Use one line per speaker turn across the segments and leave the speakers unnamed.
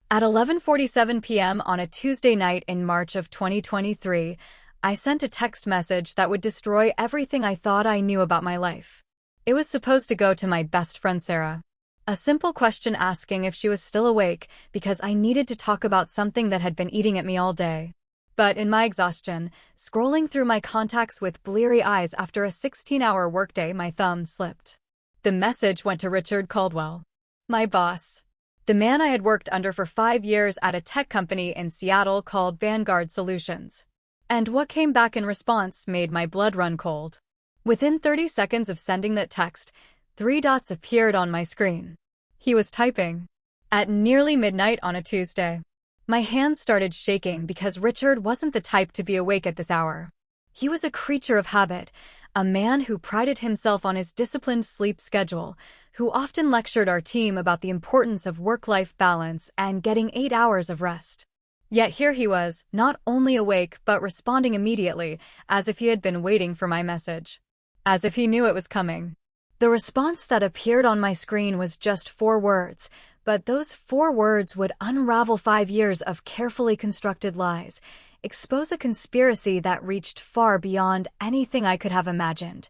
At 11:47 p.m. on a Tuesday night in March of 2023, I sent a text message that would destroy everything I thought I knew about my life. It was supposed to go to my best friend Sarah. A simple question asking if she was still awake because I needed to talk about something that had been eating at me all day. But in my exhaustion, scrolling through my contacts with bleary eyes after a 16-hour workday, my thumb slipped. The message went to Richard Caldwell, my boss. The man I had worked under for 5 years at a tech company in Seattle called Vanguard Solutions. And what came back in response made my blood run cold. Within 30 seconds of sending that text, 3 dots appeared on my screen. He was typing. At nearly midnight on a Tuesday. My hands started shaking because Richard wasn't the type to be awake at this hour. He was a creature of habit, a man who prided himself on his disciplined sleep schedule, who often lectured our team about the importance of work-life balance and getting 8 hours of rest. Yet here he was, not only awake but responding immediately, as if he had been waiting for my message. As if he knew it was coming. The response that appeared on my screen was just 4 words, but those 4 words would unravel 5 years of carefully constructed lies, expose a conspiracy that reached far beyond anything I could have imagined,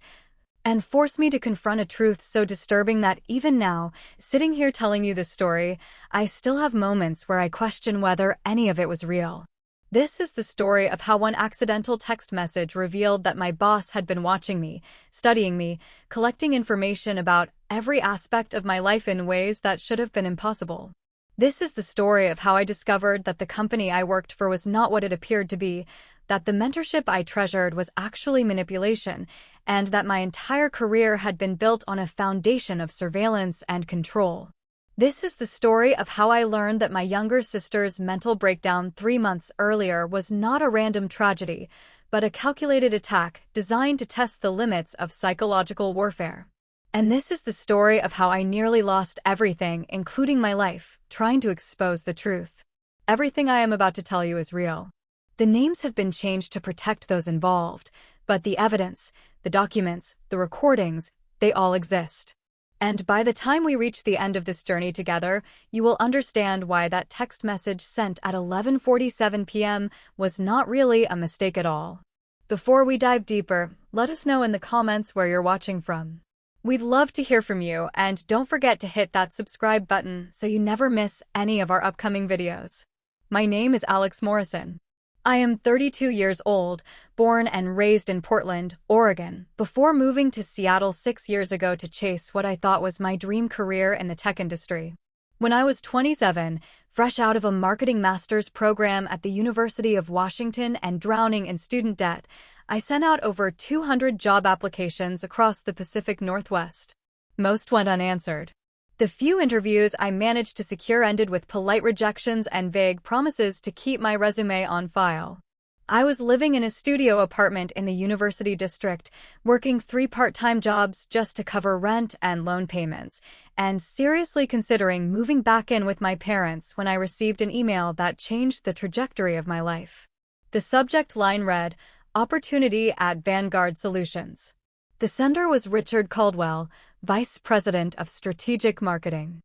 and force me to confront a truth so disturbing that even now, sitting here telling you this story, I still have moments where I question whether any of it was real. This is the story of how one accidental text message revealed that my boss had been watching me, studying me, collecting information about every aspect of my life in ways that should have been impossible. This is the story of how I discovered that the company I worked for was not what it appeared to be, that the mentorship I treasured was actually manipulation, and that my entire career had been built on a foundation of surveillance and control. This is the story of how I learned that my younger sister's mental breakdown 3 months earlier was not a random tragedy, but a calculated attack designed to test the limits of psychological warfare. And this is the story of how I nearly lost everything, including my life, trying to expose the truth. Everything I am about to tell you is real. The names have been changed to protect those involved, but the evidence, the documents, the recordings, they all exist. And by the time we reach the end of this journey together, you will understand why that text message sent at 11:47 p.m. was not really a mistake at all. Before we dive deeper, let us know in the comments where you're watching from. We'd love to hear from you, and don't forget to hit that subscribe button so you never miss any of our upcoming videos. My name is Alex Morrison. I am 32 years old, born and raised in Portland, Oregon, before moving to Seattle 6 years ago to chase what I thought was my dream career in the tech industry. When I was 27, fresh out of a marketing master's program at the University of Washington and drowning in student debt, I sent out over 200 job applications across the Pacific Northwest. Most went unanswered. The few interviews I managed to secure ended with polite rejections and vague promises to keep my resume on file. I was living in a studio apartment in the University District, working 3 part-time jobs just to cover rent and loan payments, and seriously considering moving back in with my parents when I received an email that changed the trajectory of my life. The subject line read, "Opportunity at Vanguard Solutions." The sender was Richard Caldwell, Vice President of Strategic Marketing.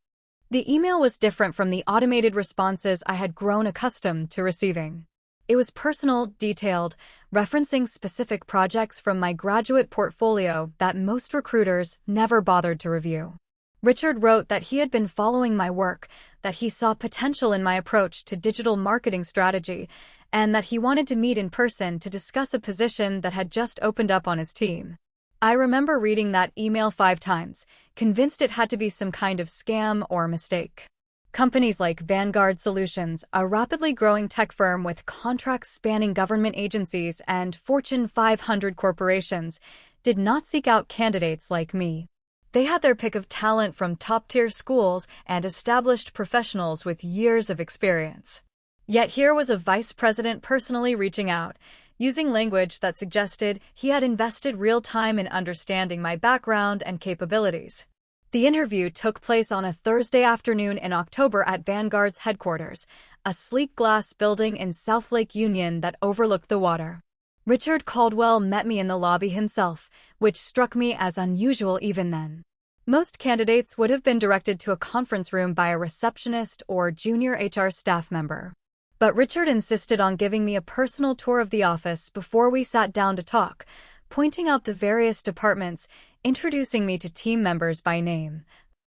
The email was different from the automated responses I had grown accustomed to receiving. It was personal, detailed, referencing specific projects from my graduate portfolio that most recruiters never bothered to review. Richard wrote that he had been following my work, that he saw potential in my approach to digital marketing strategy, and that he wanted to meet in person to discuss a position that had just opened up on his team. I remember reading that email 5 times, convinced it had to be some kind of scam or mistake. Companies like Vanguard Solutions, a rapidly growing tech firm with contracts spanning government agencies and Fortune 500 corporations, did not seek out candidates like me. They had their pick of talent from top-tier schools and established professionals with years of experience. Yet here was a vice president personally reaching out, using language that suggested he had invested real time in understanding my background and capabilities. The interview took place on a Thursday afternoon in October at Vanguard's headquarters, a sleek glass building in South Lake Union that overlooked the water. Richard Caldwell met me in the lobby himself, which struck me as unusual even then. Most candidates would have been directed to a conference room by a receptionist or junior HR staff member. But Richard insisted on giving me a personal tour of the office before we sat down to talk, pointing out the various departments, introducing me to team members by name,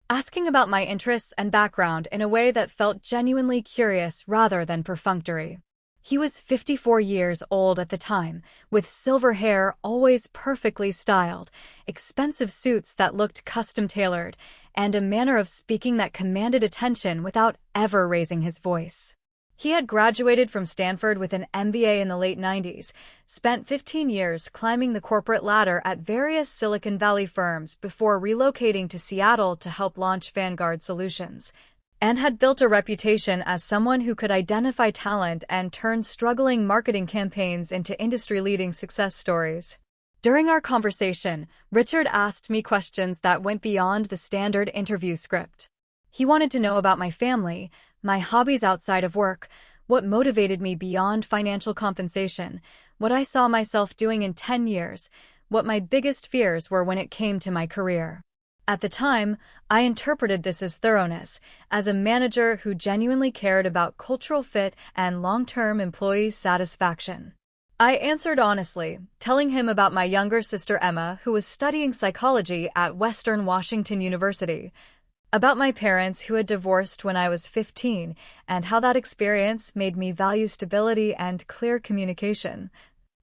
asking about my interests and background in a way that felt genuinely curious rather than perfunctory. He was 54 years old at the time, with silver hair always perfectly styled, expensive suits that looked custom-tailored, and a manner of speaking that commanded attention without ever raising his voice. He had graduated from Stanford with an MBA in the late 90s, spent 15 years climbing the corporate ladder at various Silicon Valley firms before relocating to Seattle to help launch Vanguard Solutions, and had built a reputation as someone who could identify talent and turn struggling marketing campaigns into industry-leading success stories. During our conversation, Richard asked me questions that went beyond the standard interview script. He wanted to know about my family, my hobbies outside of work, what motivated me beyond financial compensation, what I saw myself doing in 10 years, what my biggest fears were when it came to my career. At the time, I interpreted this as thoroughness, as a manager who genuinely cared about cultural fit and long-term employee satisfaction. I answered honestly, telling him about my younger sister Emma, who was studying psychology at Western Washington University, about my parents who had divorced when I was 15, and how that experience made me value stability and clear communication,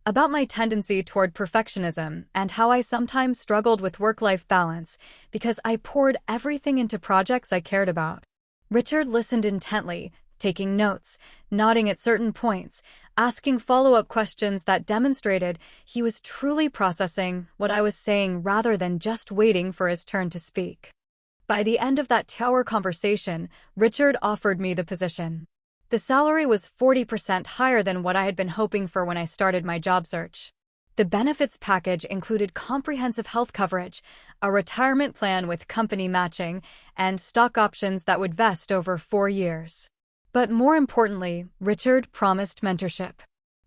about my tendency toward perfectionism and how I sometimes struggled with work-life balance because I poured everything into projects I cared about. Richard listened intently, taking notes, nodding at certain points, asking follow-up questions that demonstrated he was truly processing what I was saying rather than just waiting for his turn to speak. By the end of that 2-hour conversation, Richard offered me the position. The salary was 40% higher than what I had been hoping for when I started my job search. The benefits package included comprehensive health coverage, a retirement plan with company matching, and stock options that would vest over 4 years. But more importantly, Richard promised mentorship.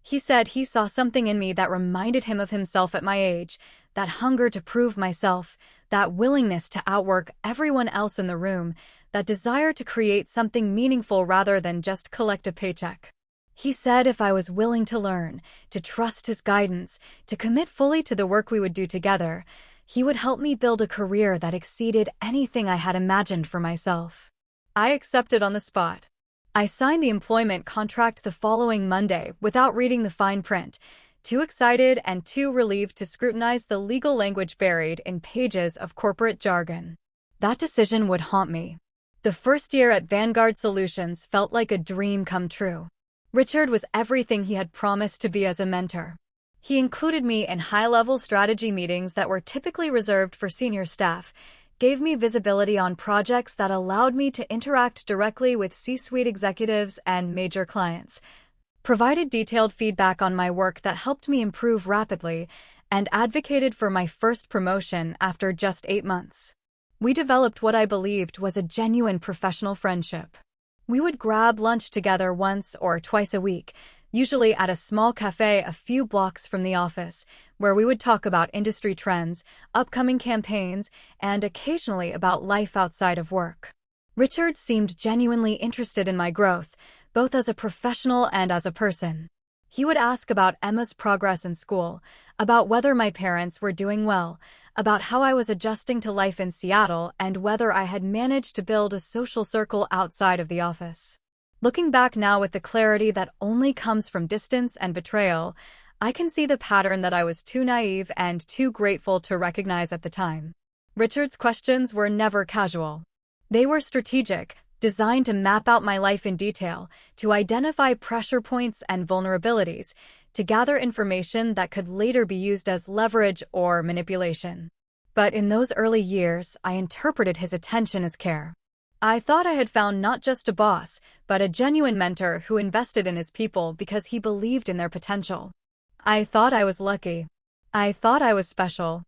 He said he saw something in me that reminded him of himself at my age, that hunger to prove myself, that willingness to outwork everyone else in the room, that desire to create something meaningful rather than just collect a paycheck. He said if I was willing to learn, to trust his guidance, to commit fully to the work we would do together, he would help me build a career that exceeded anything I had imagined for myself. I accepted on the spot. I signed the employment contract the following Monday without reading the fine print, too excited and too relieved to scrutinize the legal language buried in pages of corporate jargon. That decision would haunt me. The first year at Vanguard Solutions felt like a dream come true. Richard was everything he had promised to be as a mentor. He included me in high-level strategy meetings that were typically reserved for senior staff, gave me visibility on projects that allowed me to interact directly with C-suite executives and major clients, provided detailed feedback on my work that helped me improve rapidly, and advocated for my first promotion after just 8 months. We developed what I believed was a genuine professional friendship. We would grab lunch together once or twice a week, usually at a small cafe a few blocks from the office, where we would talk about industry trends, upcoming campaigns, and occasionally about life outside of work. Richard seemed genuinely interested in my growth, both as a professional and as a person. He would ask about Emma's progress in school, about whether my parents were doing well, about how I was adjusting to life in Seattle, and whether I had managed to build a social circle outside of the office. Looking back now with the clarity that only comes from distance and betrayal, I can see the pattern that I was too naive and too grateful to recognize at the time. Richard's questions were never casual. They were strategic, designed to map out my life in detail, to identify pressure points and vulnerabilities, to gather information that could later be used as leverage or manipulation. But in those early years, I interpreted his attention as care. I thought I had found not just a boss, but a genuine mentor who invested in his people because he believed in their potential. I thought I was lucky. I thought I was special.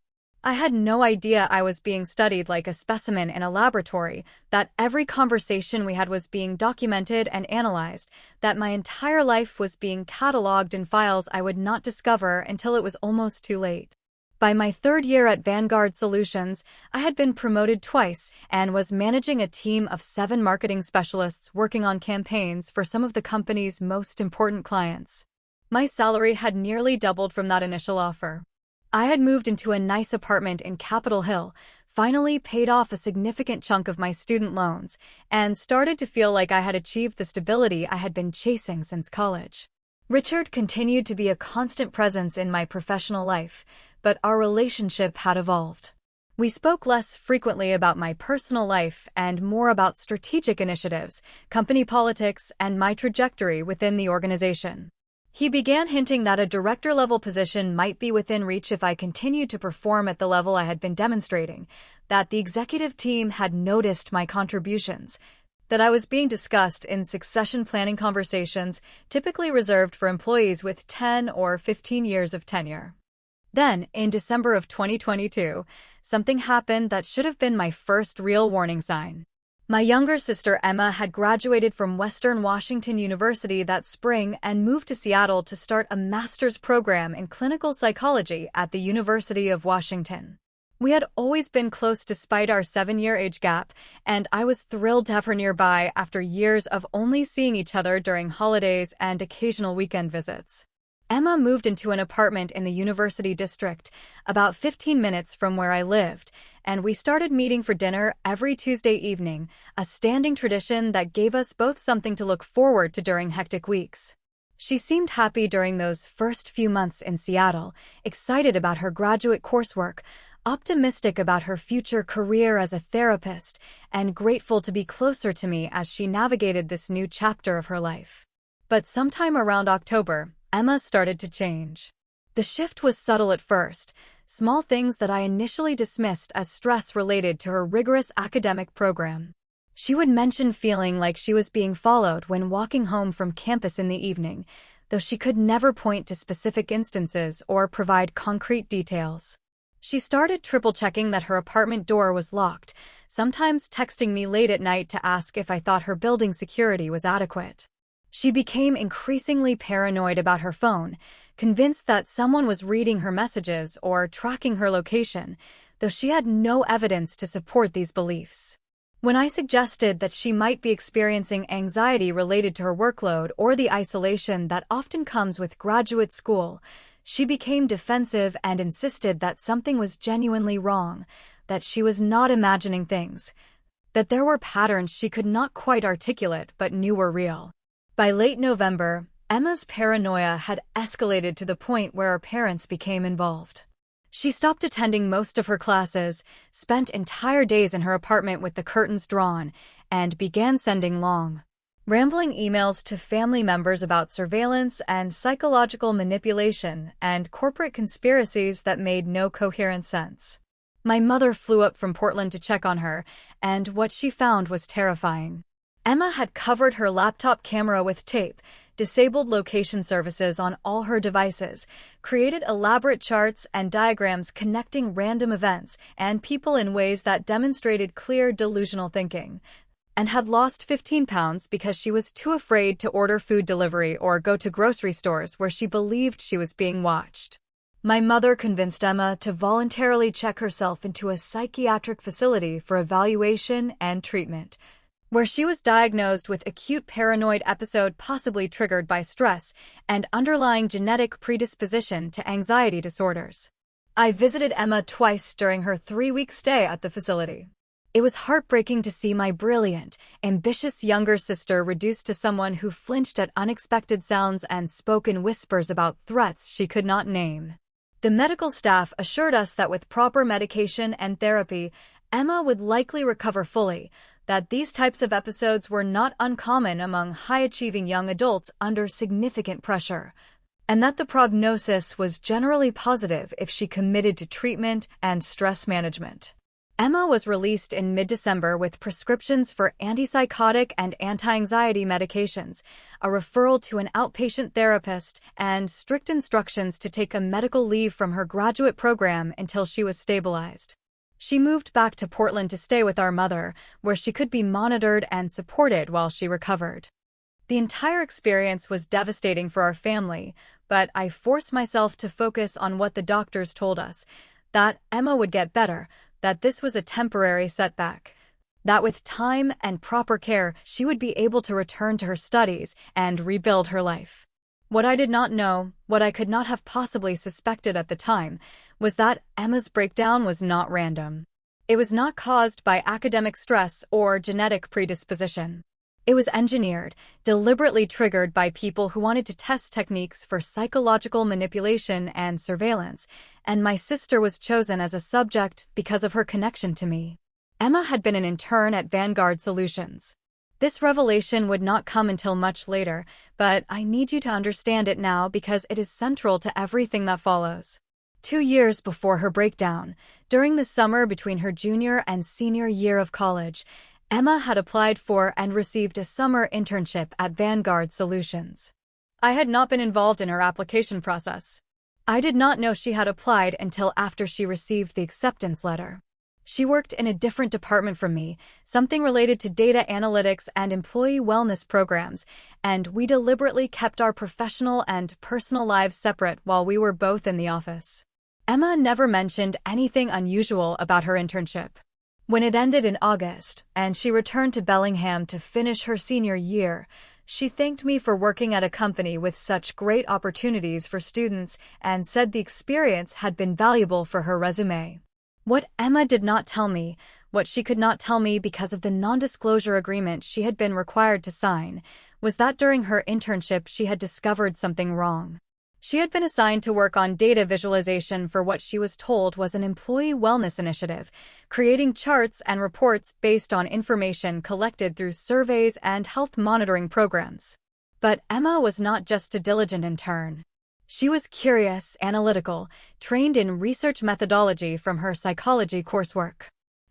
I had no idea I was being studied like a specimen in a laboratory, that every conversation we had was being documented and analyzed, that my entire life was being cataloged in files I would not discover until it was almost too late. By my third year at Vanguard Solutions, I had been promoted twice and was managing a team of 7 marketing specialists working on campaigns for some of the company's most important clients. My salary had nearly doubled from that initial offer. I had moved into a nice apartment in Capitol Hill, finally paid off a significant chunk of my student loans, and started to feel like I had achieved the stability I had been chasing since college. Richard continued to be a constant presence in my professional life, but our relationship had evolved. We spoke less frequently about my personal life and more about strategic initiatives, company politics, and my trajectory within the organization. He began hinting that a director-level position might be within reach if I continued to perform at the level I had been demonstrating, that the executive team had noticed my contributions, that I was being discussed in succession planning conversations typically reserved for employees with 10 or 15 years of tenure. Then, in December of 2022, something happened that should have been my first real warning sign. My younger sister Emma had graduated from Western Washington University that spring and moved to Seattle to start a master's program in clinical psychology at the University of Washington. We had always been close despite our 7-year age gap, and I was thrilled to have her nearby after years of only seeing each other during holidays and occasional weekend visits. Emma moved into an apartment in the University District, about 15 minutes from where I lived, and we started meeting for dinner every Tuesday evening, a standing tradition that gave us both something to look forward to during hectic weeks. She seemed happy during those first few months in Seattle, excited about her graduate coursework, optimistic about her future career as a therapist, and grateful to be closer to me as she navigated this new chapter of her life. But sometime around October, Emma started to change. The shift was subtle at first, small things that I initially dismissed as stress related to her rigorous academic program. She would mention feeling like she was being followed when walking home from campus in the evening, though she could never point to specific instances or provide concrete details. She started triple-checking that her apartment door was locked, sometimes texting me late at night to ask if I thought her building security was adequate. She became increasingly paranoid about her phone, convinced that someone was reading her messages or tracking her location, though she had no evidence to support these beliefs. When I suggested that she might be experiencing anxiety related to her workload or the isolation that often comes with graduate school, she became defensive and insisted that something was genuinely wrong, that she was not imagining things, that there were patterns she could not quite articulate but knew were real. By late November, Emma's paranoia had escalated to the point where her parents became involved. She stopped attending most of her classes, spent entire days in her apartment with the curtains drawn, and began sending long, rambling emails to family members about surveillance and psychological manipulation and corporate conspiracies that made no coherent sense. My mother flew up from Portland to check on her, and what she found was terrifying. Emma had covered her laptop camera with tape, disabled location services on all her devices, created elaborate charts and diagrams connecting random events and people in ways that demonstrated clear delusional thinking, and had lost 15 pounds because she was too afraid to order food delivery or go to grocery stores where she believed she was being watched. My mother convinced Emma to voluntarily check herself into a psychiatric facility for evaluation and treatment, where she was diagnosed with acute paranoid episode possibly triggered by stress and underlying genetic predisposition to anxiety disorders. I visited Emma twice during her 3-week stay at the facility. It was heartbreaking to see my brilliant, ambitious younger sister reduced to someone who flinched at unexpected sounds and spoke in whispers about threats she could not name. The medical staff assured us that with proper medication and therapy, Emma would likely recover fully, that these types of episodes were not uncommon among high-achieving young adults under significant pressure, and that the prognosis was generally positive if she committed to treatment and stress management. Emma was released in mid-December with prescriptions for antipsychotic and anti-anxiety medications, a referral to an outpatient therapist, and strict instructions to take a medical leave from her graduate program until she was stabilized. She moved back to Portland to stay with our mother, where she could be monitored and supported while she recovered. The entire experience was devastating for our family, but I forced myself to focus on what the doctors told us, that Emma would get better, that this was a temporary setback, that with time and proper care, she would be able to return to her studies and rebuild her life. What I did not know, what I could not have possibly suspected at the time, was that Emma's breakdown was not random. It was not caused by academic stress or genetic predisposition. It was engineered, deliberately triggered by people who wanted to test techniques for psychological manipulation and surveillance, and my sister was chosen as a subject because of her connection to me. Emma had been an intern at Vanguard Solutions. This revelation would not come until much later, but I need you to understand it now because it is central to everything that follows. 2 years before her breakdown, during the summer between her junior and senior year of college, Emma had applied for and received a summer internship at Vanguard Solutions. I had not been involved in her application process. I did not know she had applied until after she received the acceptance letter. She worked in a different department from me, something related to data analytics and employee wellness programs, and we deliberately kept our professional and personal lives separate while we were both in the office. Emma never mentioned anything unusual about her internship. When it ended in August, and she returned to Bellingham to finish her senior year, she thanked me for working at a company with such great opportunities for students and said the experience had been valuable for her resume. What Emma did not tell me, what she could not tell me because of the non-disclosure agreement she had been required to sign, was that during her internship she had discovered something wrong. She had been assigned to work on data visualization for what she was told was an employee wellness initiative, creating charts and reports based on information collected through surveys and health monitoring programs. But Emma was not just a diligent intern. She was curious, analytical, trained in research methodology from her psychology coursework.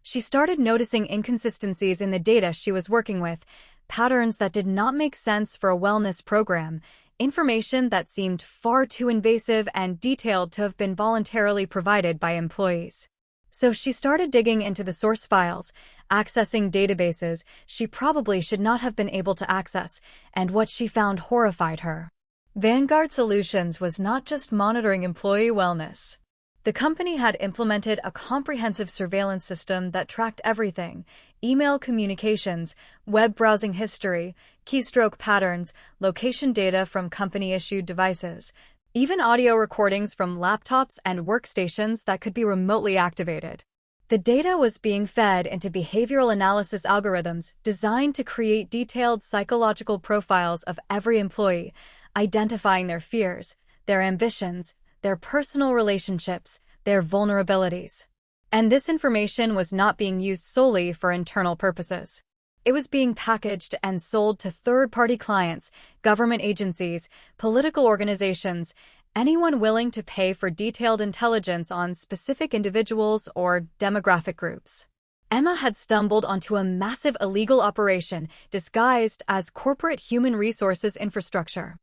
She started noticing inconsistencies in the data she was working with, patterns that did not make sense for a wellness program, information that seemed far too invasive and detailed to have been voluntarily provided by employees. So she started digging into the source files, accessing databases she probably should not have been able to access, and what she found horrified her. Vanguard Solutions was not just monitoring employee wellness. The company had implemented a comprehensive surveillance system that tracked everything: email communications, web browsing history, keystroke patterns, location data from company-issued devices, even audio recordings from laptops and workstations that could be remotely activated. The data was being fed into behavioral analysis algorithms designed to create detailed psychological profiles of every employee, identifying their fears, their ambitions, their personal relationships, their vulnerabilities. And this information was not being used solely for internal purposes. It was being packaged and sold to third-party clients, government agencies, political organizations, anyone willing to pay for detailed intelligence on specific individuals or demographic groups. Emma had stumbled onto a massive illegal operation disguised as corporate human resources infrastructure.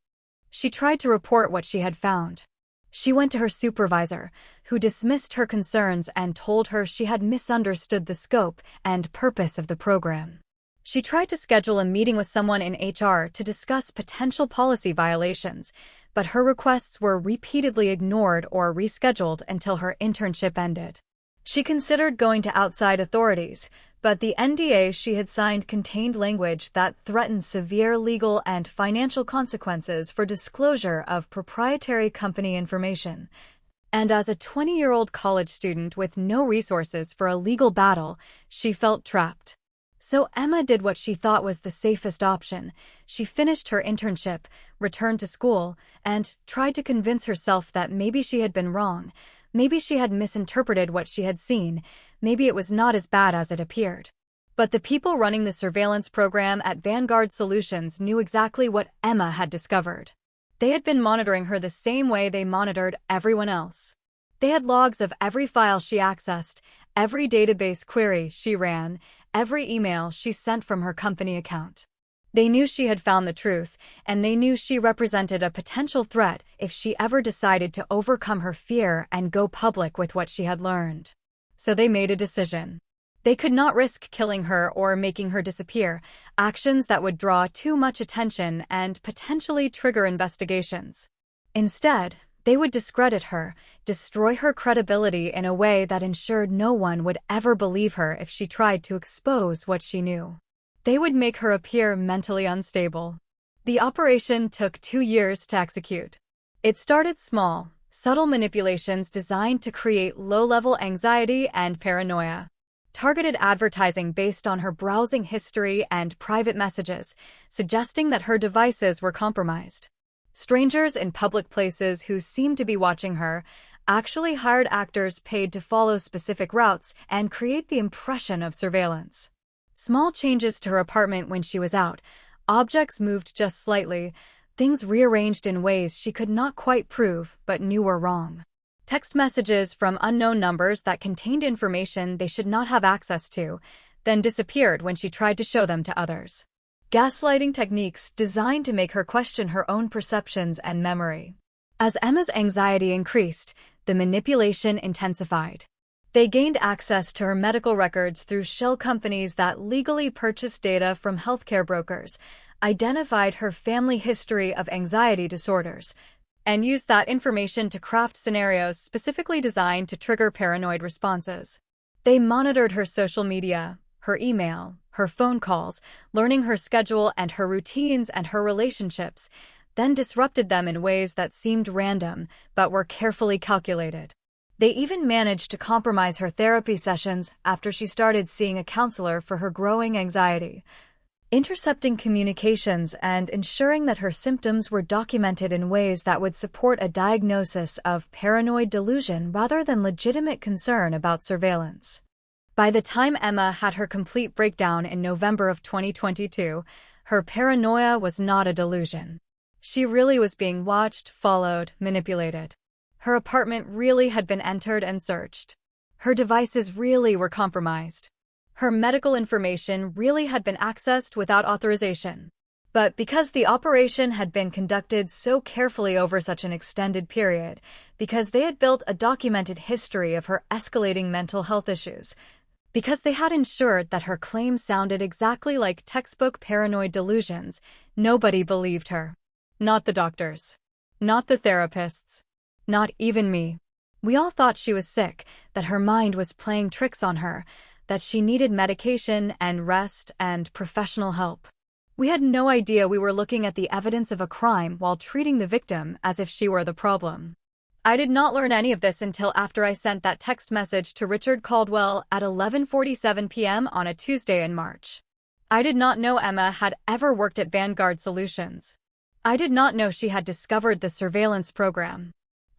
She tried to report what she had found. She went to her supervisor, who dismissed her concerns and told her she had misunderstood the scope and purpose of the program. She tried to schedule a meeting with someone in HR to discuss potential policy violations, but her requests were repeatedly ignored or rescheduled until her internship ended. She considered going to outside authorities, but the NDA she had signed contained language that threatened severe legal and financial consequences for disclosure of proprietary company information. And as a 20-year-old college student with no resources for a legal battle, she felt trapped. So Emma did what she thought was the safest option. She finished her internship, returned to school, and tried to convince herself that maybe she had been wrong. Maybe she had misinterpreted what she had seen. Maybe it was not as bad as it appeared. But the people running the surveillance program at Vanguard Solutions knew exactly what Emma had discovered. They had been monitoring her the same way they monitored everyone else. They had logs of every file she accessed, every database query she ran, every email she sent from her company account. They knew she had found the truth, and they knew she represented a potential threat if she ever decided to overcome her fear and go public with what she had learned. So they made a decision. They could not risk killing her or making her disappear, actions that would draw too much attention and potentially trigger investigations. Instead, they would discredit her, destroy her credibility in a way that ensured no one would ever believe her if she tried to expose what she knew. They would make her appear mentally unstable. The operation took 2 years to execute. It started small, subtle manipulations designed to create low-level anxiety and paranoia. Targeted advertising based on her browsing history and private messages, suggesting that her devices were compromised. Strangers in public places who seemed to be watching her actually hired actors paid to follow specific routes and create the impression of surveillance. Small changes to her apartment when she was out, objects moved just slightly, things rearranged in ways she could not quite prove but knew were wrong. Text messages from unknown numbers that contained information they should not have access to, then disappeared when she tried to show them to others. Gaslighting techniques designed to make her question her own perceptions and memory. As Emma's anxiety increased, the manipulation intensified. They gained access to her medical records through shell companies that legally purchased data from healthcare brokers, identified her family history of anxiety disorders, and used that information to craft scenarios specifically designed to trigger paranoid responses. They monitored her social media, her email, her phone calls, learning her schedule and her routines and her relationships, then disrupted them in ways that seemed random but were carefully calculated. They even managed to compromise her therapy sessions after she started seeing a counselor for her growing anxiety, intercepting communications and ensuring that her symptoms were documented in ways that would support a diagnosis of paranoid delusion rather than legitimate concern about surveillance. By the time Emma had her complete breakdown in November of 2022, her paranoia was not a delusion. She really was being watched, followed, manipulated. Her apartment really had been entered and searched. Her devices really were compromised. Her medical information really had been accessed without authorization. But because the operation had been conducted so carefully over such an extended period, because they had built a documented history of her escalating mental health issues, because they had ensured that her claims sounded exactly like textbook paranoid delusions, nobody believed her. Not the doctors. Not the therapists. Not even me. We all thought she was sick, that her mind was playing tricks on her, that she needed medication and rest and professional help. We had no idea we were looking at the evidence of a crime while treating the victim as if she were the problem. I did not learn any of this until after I sent that text message to Richard Caldwell at 11:47 p.m. on a Tuesday in March. I did not know Emma had ever worked at Vanguard Solutions. I did not know she had discovered the surveillance program.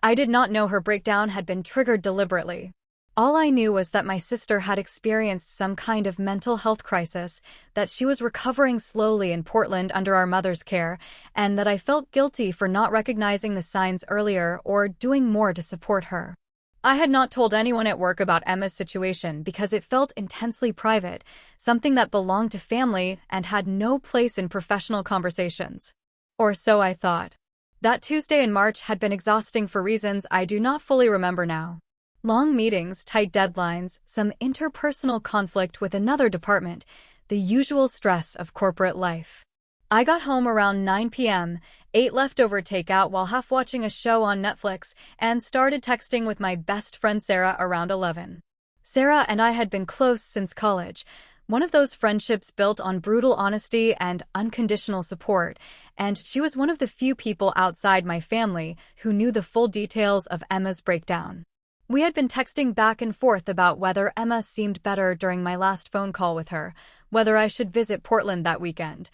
I did not know her breakdown had been triggered deliberately. All I knew was that my sister had experienced some kind of mental health crisis, that she was recovering slowly in Portland under our mother's care, and that I felt guilty for not recognizing the signs earlier or doing more to support her. I had not told anyone at work about Emma's situation because it felt intensely private, something that belonged to family and had no place in professional conversations. Or so I thought. That Tuesday in March had been exhausting for reasons I do not fully remember now. Long meetings, tight deadlines, some interpersonal conflict with another department, the usual stress of corporate life. I got home around 9 p.m., ate leftover takeout while half watching a show on Netflix, and started texting with my best friend Sarah around 11. Sarah and I had been close since college, one of those friendships built on brutal honesty and unconditional support, and she was one of the few people outside my family who knew the full details of Emma's breakdown. We had been texting back and forth about whether Emma seemed better during my last phone call with her, whether I should visit Portland that weekend,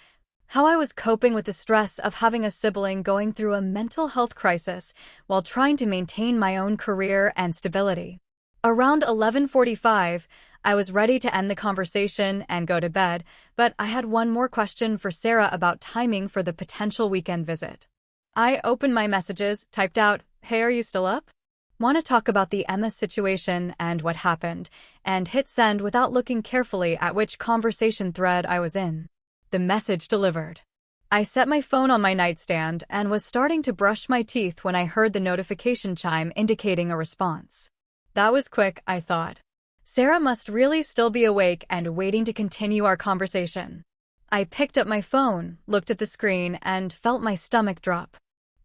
how I was coping with the stress of having a sibling going through a mental health crisis while trying to maintain my own career and stability. Around 11:45, I was ready to end the conversation and go to bed, but I had one more question for Sarah about timing for the potential weekend visit. I opened my messages, typed out, "Hey, are you still up? Want to talk about the Emma situation and what happened," and hit send without looking carefully at which conversation thread I was in. The message delivered. I set my phone on my nightstand and was starting to brush my teeth when I heard the notification chime indicating a response. That was quick, I thought. Sarah must really still be awake and waiting to continue our conversation. I picked up my phone, looked at the screen, and felt my stomach drop.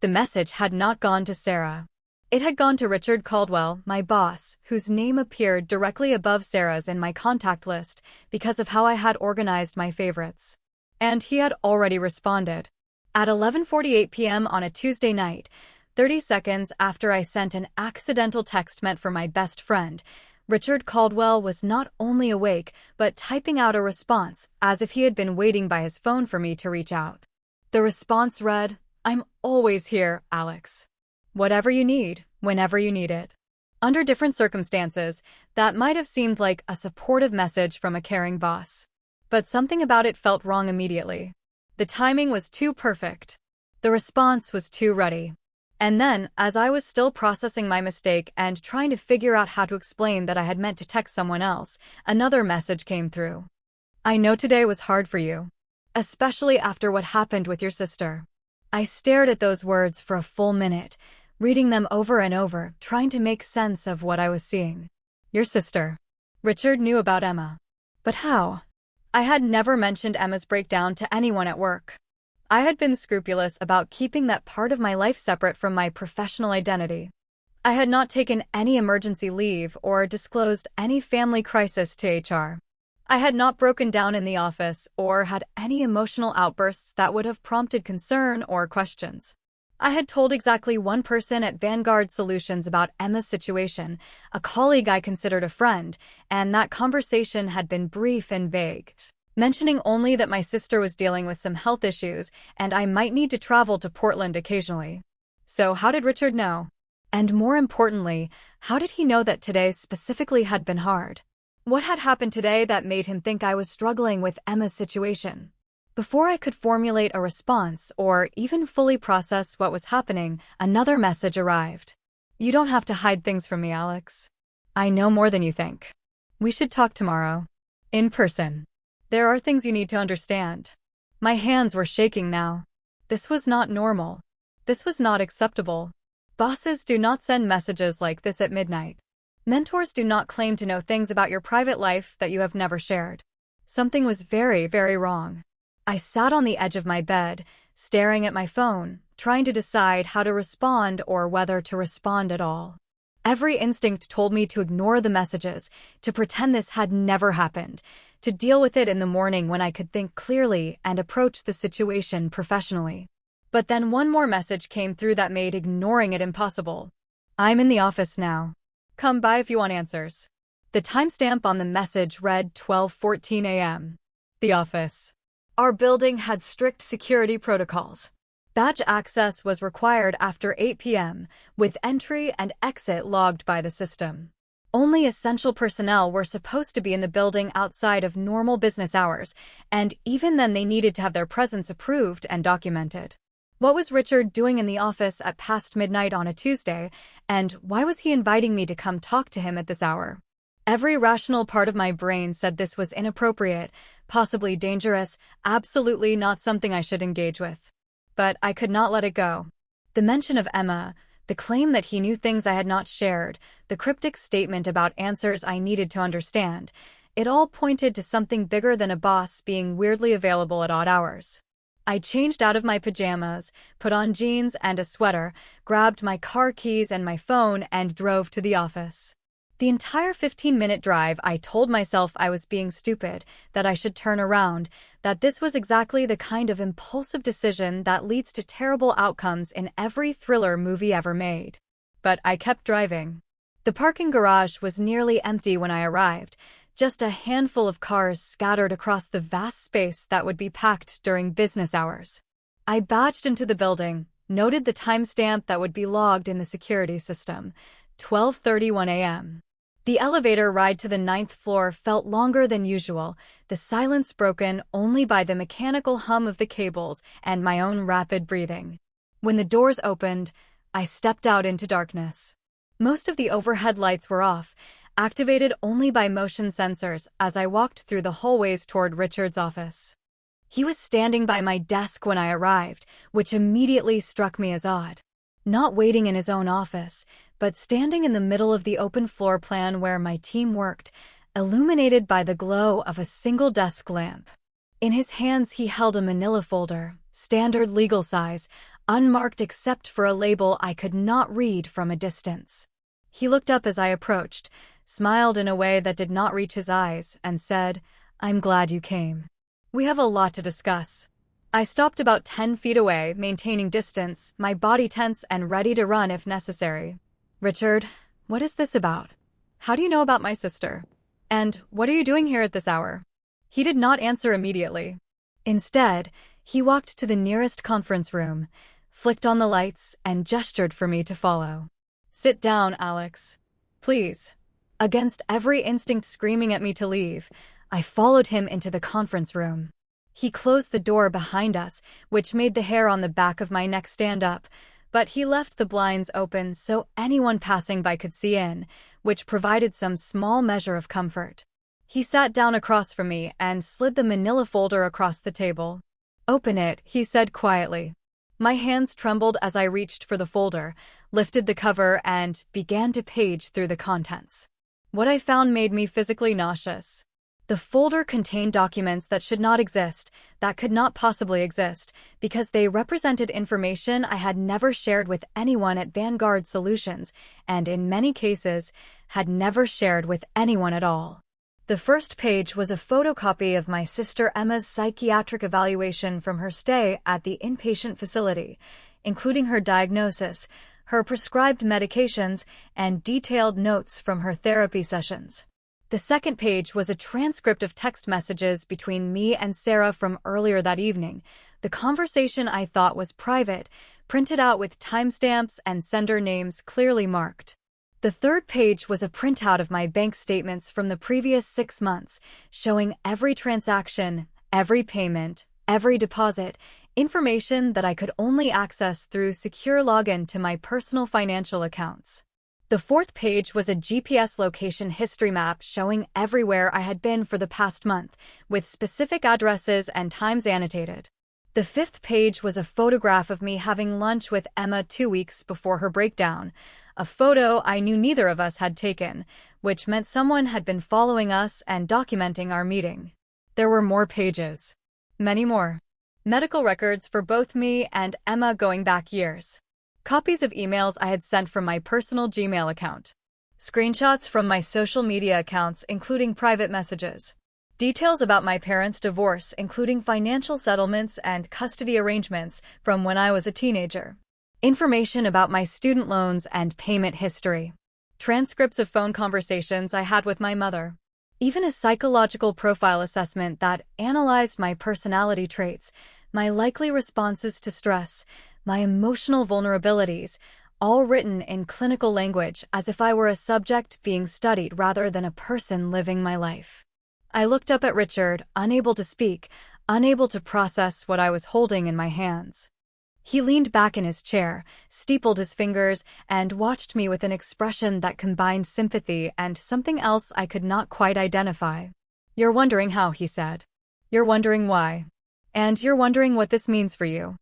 The message had not gone to Sarah. It had gone to Richard Caldwell, my boss, whose name appeared directly above Sarah's in my contact list because of how I had organized my favorites. And he had already responded. At 11:48 p.m. on a Tuesday night, 30 seconds after I sent an accidental text meant for my best friend, Richard Caldwell was not only awake, but typing out a response, as if he had been waiting by his phone for me to reach out. The response read, "I'm always here, Alex. Whatever you need, whenever you need it." Under different circumstances, that might have seemed like a supportive message from a caring boss. But something about it felt wrong immediately. The timing was too perfect. The response was too ready. And then, as I was still processing my mistake and trying to figure out how to explain that I had meant to text someone else, another message came through. "I know today was hard for you, especially after what happened with your sister." I stared at those words for a full minute, reading them over and over, trying to make sense of what I was seeing. Your sister. Richard knew about Emma. But how? I had never mentioned Emma's breakdown to anyone at work. I had been scrupulous about keeping that part of my life separate from my professional identity. I had not taken any emergency leave or disclosed any family crisis to HR. I had not broken down in the office or had any emotional outbursts that would have prompted concern or questions. I had told exactly one person at Vanguard Solutions about Emma's situation, a colleague I considered a friend, and that conversation had been brief and vague, mentioning only that my sister was dealing with some health issues and I might need to travel to Portland occasionally. So how did Richard know? And more importantly, how did he know that today specifically had been hard? What had happened today that made him think I was struggling with Emma's situation? Before I could formulate a response or even fully process what was happening, another message arrived. "You don't have to hide things from me, Alex. I know more than you think. We should talk tomorrow. In person. There are things you need to understand." My hands were shaking now. This was not normal. This was not acceptable. Bosses do not send messages like this at midnight. Mentors do not claim to know things about your private life that you have never shared. Something was very, very wrong. I sat on the edge of my bed, staring at my phone, trying to decide how to respond or whether to respond at all. Every instinct told me to ignore the messages, to pretend this had never happened, to deal with it in the morning when I could think clearly and approach the situation professionally. But then one more message came through that made ignoring it impossible. "I'm in the office now. Come by if you want answers." The timestamp on the message read 12:14 a.m. The office. Our building had strict security protocols. Badge access was required after 8 p.m., with entry and exit logged by the system. Only essential personnel were supposed to be in the building outside of normal business hours, and even then they needed to have their presence approved and documented. What was Richard doing in the office at past midnight on a Tuesday, and why was he inviting me to come talk to him at this hour? Every rational part of my brain said this was inappropriate, possibly dangerous, absolutely not something I should engage with. But I could not let it go. The mention of Emma, the claim that he knew things I had not shared, the cryptic statement about answers I needed to understand, it all pointed to something bigger than a boss being weirdly available at odd hours. I changed out of my pajamas, put on jeans and a sweater, grabbed my car keys and my phone, and drove to the office. The entire 15-minute drive, I told myself I was being stupid, that I should turn around, that this was exactly the kind of impulsive decision that leads to terrible outcomes in every thriller movie ever made. But I kept driving. The parking garage was nearly empty when I arrived, just a handful of cars scattered across the vast space that would be packed during business hours. I badged into the building, noted the timestamp that would be logged in the security system, 12:31 a.m. The elevator ride to the 9th floor felt longer than usual, the silence broken only by the mechanical hum of the cables and my own rapid breathing. When the doors opened, I stepped out into darkness. Most of the overhead lights were off, activated only by motion sensors as I walked through the hallways toward Richard's office. He was standing by my desk when I arrived, which immediately struck me as odd. Not waiting in his own office, but standing in the middle of the open floor plan where my team worked, illuminated by the glow of a single desk lamp. In his hands he held a manila folder, standard legal size, unmarked except for a label I could not read from a distance. He looked up as I approached, smiled in a way that did not reach his eyes, and said, "I'm glad you came. We have a lot to discuss." I stopped about 10 feet away, maintaining distance, my body tense and ready to run if necessary. "Richard, what is this about? How do you know about my sister? And what are you doing here at this hour?" He did not answer immediately. Instead, he walked to the nearest conference room, flicked on the lights, and gestured for me to follow. "Sit down, Alex. Please." Against every instinct screaming at me to leave, I followed him into the conference room. He closed the door behind us, which made the hair on the back of my neck stand up, but he left the blinds open so anyone passing by could see in, which provided some small measure of comfort. He sat down across from me and slid the manila folder across the table. "Open it," he said quietly. My hands trembled as I reached for the folder, lifted the cover, and began to page through the contents. What I found made me physically nauseous. The folder contained documents that should not exist, that could not possibly exist, because they represented information I had never shared with anyone at Vanguard Solutions, and in many cases, had never shared with anyone at all. The first page was a photocopy of my sister Emma's psychiatric evaluation from her stay at the inpatient facility, including her diagnosis, her prescribed medications, and detailed notes from her therapy sessions. The second page was a transcript of text messages between me and Sarah from earlier that evening, the conversation I thought was private, printed out with timestamps and sender names clearly marked. The third page was a printout of my bank statements from the previous 6 months, showing every transaction, every payment, every deposit, information that I could only access through secure login to my personal financial accounts. The fourth page was a GPS location history map showing everywhere I had been for the past month, with specific addresses and times annotated. The fifth page was a photograph of me having lunch with Emma 2 weeks before her breakdown, a photo I knew neither of us had taken, which meant someone had been following us and documenting our meeting. There were more pages. Many more. Medical records for both me and Emma going back years. Copies of emails I had sent from my personal Gmail account. Screenshots from my social media accounts, including private messages. Details about my parents' divorce, including financial settlements and custody arrangements from when I was a teenager. Information about my student loans and payment history. Transcripts of phone conversations I had with my mother. Even a psychological profile assessment that analyzed my personality traits, my likely responses to stress, my emotional vulnerabilities, all written in clinical language as if I were a subject being studied rather than a person living my life. I looked up at Richard, unable to speak, unable to process what I was holding in my hands. He leaned back in his chair, steepled his fingers, and watched me with an expression that combined sympathy and something else I could not quite identify. "You're wondering how," he said. "You're wondering why. And you're wondering what this means for you."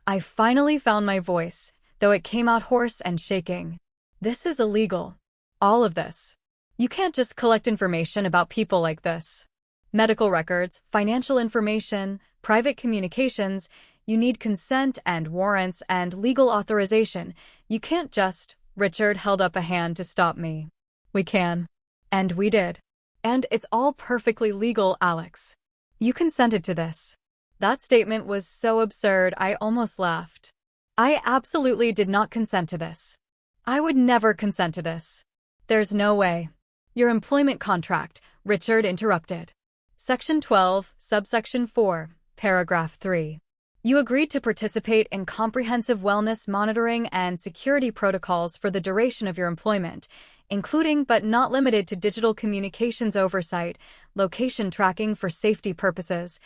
I finally found my voice, though it came out hoarse and shaking. "This is illegal. All of this. You can't just collect information about people like this. Medical records, financial information, private communications, you need consent and warrants and legal authorization. You can't just—" Richard held up a hand to stop me. "We can. And we did. And it's all perfectly legal, Alex. You consented to this." That statement was so absurd I almost laughed. I absolutely did not consent to this. I would never consent to this. There's no way. "Your employment contract," Richard interrupted. Section 12, subsection 4, paragraph 3. You agreed to participate in comprehensive wellness monitoring and security protocols for the duration of your employment, including but not limited to digital communications oversight, location tracking for safety purposes,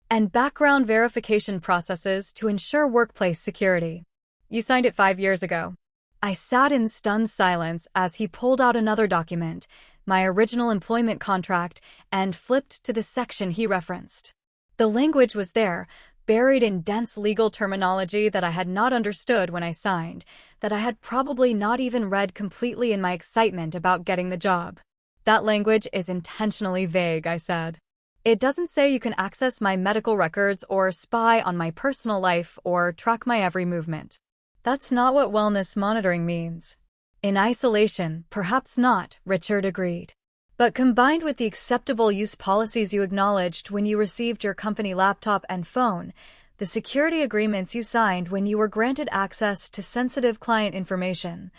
and background verification processes to ensure workplace security. You signed it 5 years ago. I sat in stunned silence as he pulled out another document, my original employment contract, and flipped to the section he referenced. The language was there, buried in dense legal terminology that I had not understood when I signed, that I had probably not even read completely in my excitement about getting the job. "That language is intentionally vague," I said. It doesn't say you can access my medical records or spy on my personal life or track my every movement. That's not what wellness monitoring means. In isolation, perhaps not, Richard agreed. But combined with the acceptable use policies you acknowledged when you received your company laptop and phone, the security agreements you signed when you were granted access to sensitive client information,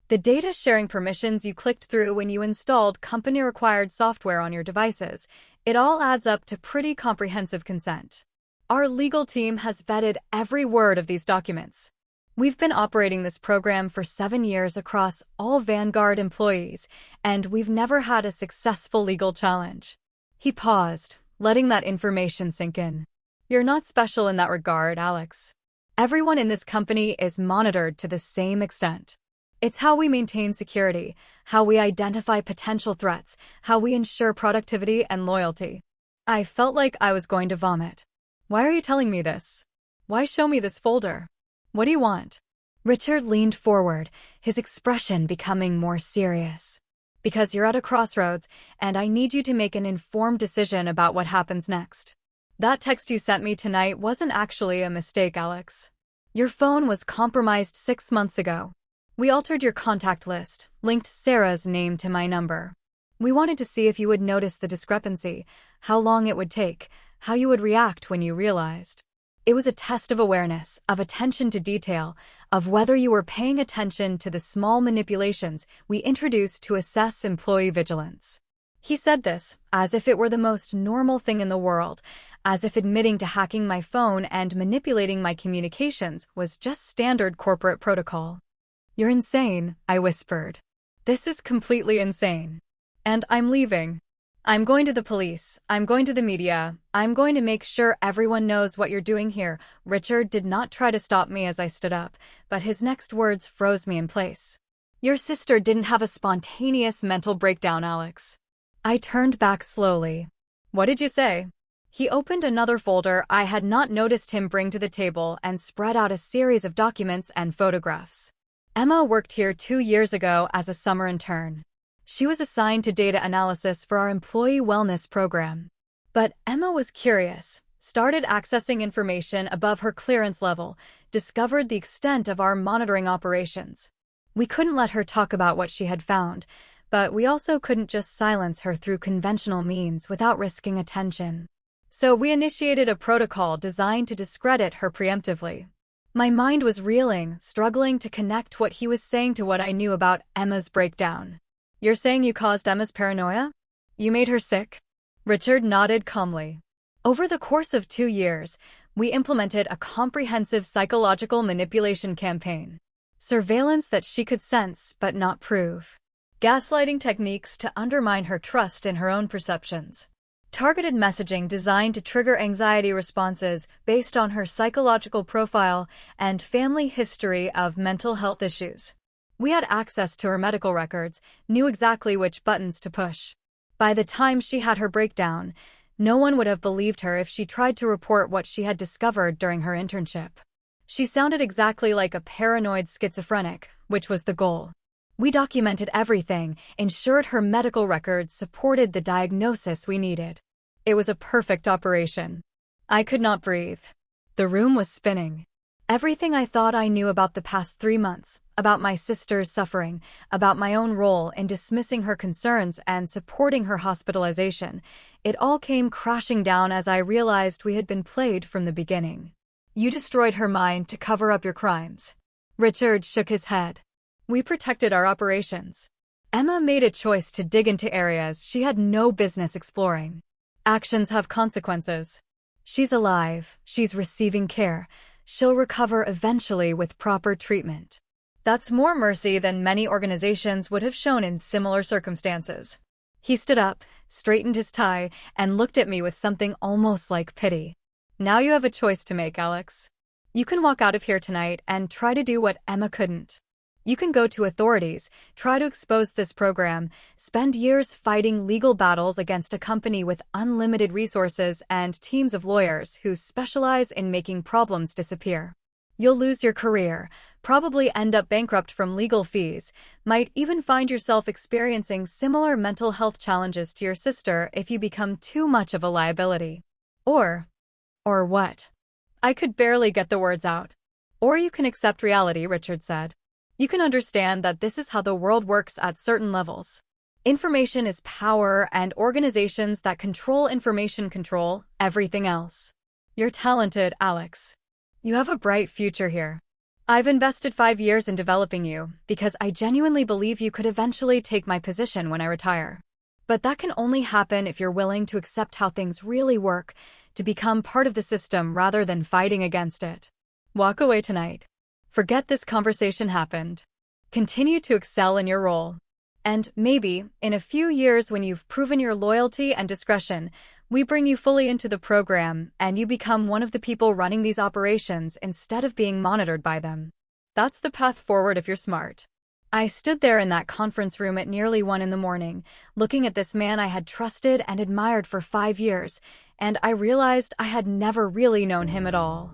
the data sharing permissions you clicked through when you installed company-required software on your devices, it all adds up to pretty comprehensive consent. Our legal team has vetted every word of these documents. We've been operating this program for 7 years across all Vanguard employees, and we've never had a successful legal challenge. He paused, letting that information sink in. You're not special in that regard, Alex. Everyone in this company is monitored to the same extent. It's how we maintain security, how we identify potential threats, how we ensure productivity and loyalty. I felt like I was going to vomit. Why are you telling me this? Why show me this folder? What do you want? Richard leaned forward, his expression becoming more serious. Because you're at a crossroads, and I need you to make an informed decision about what happens next. That text you sent me tonight wasn't actually a mistake, Alex. Your phone was compromised 6 months ago. We altered your contact list, linked Sarah's name to my number. We wanted to see if you would notice the discrepancy, how long it would take, how you would react when you realized. It was a test of awareness, of attention to detail, of whether you were paying attention to the small manipulations we introduced to assess employee vigilance. He said this as if it were the most normal thing in the world, as if admitting to hacking my phone and manipulating my communications was just standard corporate protocol. You're insane, I whispered. This is completely insane. And I'm leaving. I'm going to the police. I'm going to the media. I'm going to make sure everyone knows what you're doing here. Richard did not try to stop me as I stood up, but his next words froze me in place. Your sister didn't have a spontaneous mental breakdown, Alex. I turned back slowly. What did you say? He opened another folder I had not noticed him bring to the table and spread out a series of documents and photographs. Emma worked here 2 years ago as a summer intern. She was assigned to data analysis for our employee wellness program. But Emma was curious, started accessing information above her clearance level, discovered the extent of our monitoring operations. We couldn't let her talk about what she had found, but we also couldn't just silence her through conventional means without risking attention. So we initiated a protocol designed to discredit her preemptively. My mind was reeling, struggling to connect what he was saying to what I knew about Emma's breakdown. You're saying you caused Emma's paranoia? You made her sick? Richard nodded calmly. Over the course of 2 years, we implemented a comprehensive psychological manipulation campaign. Surveillance that she could sense but not prove. Gaslighting techniques to undermine her trust in her own perceptions. Targeted messaging designed to trigger anxiety responses based on her psychological profile and family history of mental health issues. We had access to her medical records, knew exactly which buttons to push. By the time she had her breakdown, no one would have believed her if she tried to report what she had discovered during her internship. She sounded exactly like a paranoid schizophrenic, which was the goal. We documented everything, ensured her medical records supported the diagnosis we needed. It was a perfect operation. I could not breathe. The room was spinning. Everything I thought I knew about the past 3 months, about my sister's suffering, about my own role in dismissing her concerns and supporting her hospitalization, it all came crashing down as I realized we had been played from the beginning. You destroyed her mind to cover up your crimes. Richard shook his head. We protected our operations. Emma made a choice to dig into areas she had no business exploring. Actions have consequences. She's alive, she's receiving care, she'll recover eventually with proper treatment. That's more mercy than many organizations would have shown in similar circumstances. He stood up, straightened his tie, and looked at me with something almost like pity. Now you have a choice to make, Alex. You can walk out of here tonight and try to do what Emma couldn't. You can go to authorities, try to expose this program, spend years fighting legal battles against a company with unlimited resources and teams of lawyers who specialize in making problems disappear. You'll lose your career, probably end up bankrupt from legal fees, might even find yourself experiencing similar mental health challenges to your sister if you become too much of a liability. Or what? I could barely get the words out. Or you can accept reality, Richard said. You can understand that this is how the world works at certain levels. Information is power, and organizations that control information control everything else. You're talented, Alex. You have a bright future here. I've invested 5 years in developing you because I genuinely believe you could eventually take my position when I retire. But that can only happen if you're willing to accept how things really work, to become part of the system rather than fighting against it. Walk away tonight. Forget this conversation happened. Continue to excel in your role. And maybe, in a few years when you've proven your loyalty and discretion, we bring you fully into the program and you become one of the people running these operations instead of being monitored by them. That's the path forward if you're smart. I stood there in that conference room at nearly 1 a.m, looking at this man I had trusted and admired for 5 years, and I realized I had never really known him at all.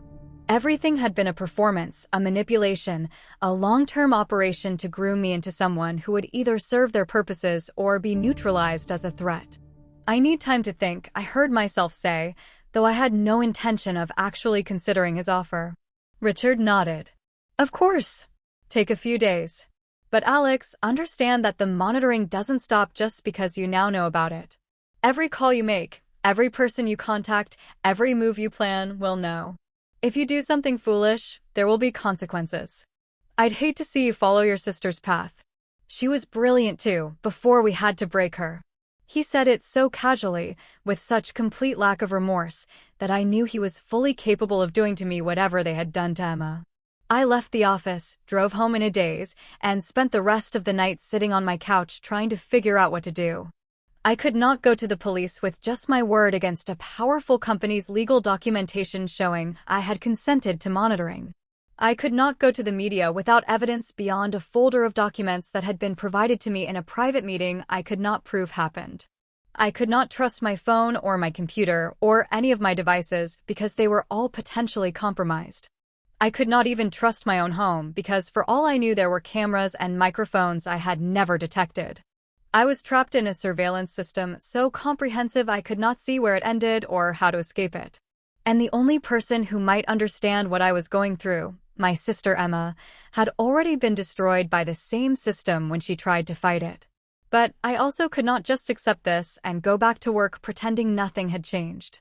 Everything had been a performance, a manipulation, a long-term operation to groom me into someone who would either serve their purposes or be neutralized as a threat. I need time to think, I heard myself say, though I had no intention of actually considering his offer. Richard nodded. Of course. Take a few days. But Alex, understand that the monitoring doesn't stop just because you now know about it. Every call you make, every person you contact, every move you plan will know. If you do something foolish, there will be consequences. I'd hate to see you follow your sister's path. She was brilliant too, before we had to break her. He said it so casually, with such complete lack of remorse, that I knew he was fully capable of doing to me whatever they had done to Emma. I left the office, drove home in a daze, and spent the rest of the night sitting on my couch trying to figure out what to do. I could not go to the police with just my word against a powerful company's legal documentation showing I had consented to monitoring. I could not go to the media without evidence beyond a folder of documents that had been provided to me in a private meeting I could not prove happened. I could not trust my phone or my computer or any of my devices because they were all potentially compromised. I could not even trust my own home because for all I knew there were cameras and microphones I had never detected. I was trapped in a surveillance system so comprehensive I could not see where it ended or how to escape it. And the only person who might understand what I was going through, my sister Emma, had already been destroyed by the same system when she tried to fight it. But I also could not just accept this and go back to work pretending nothing had changed.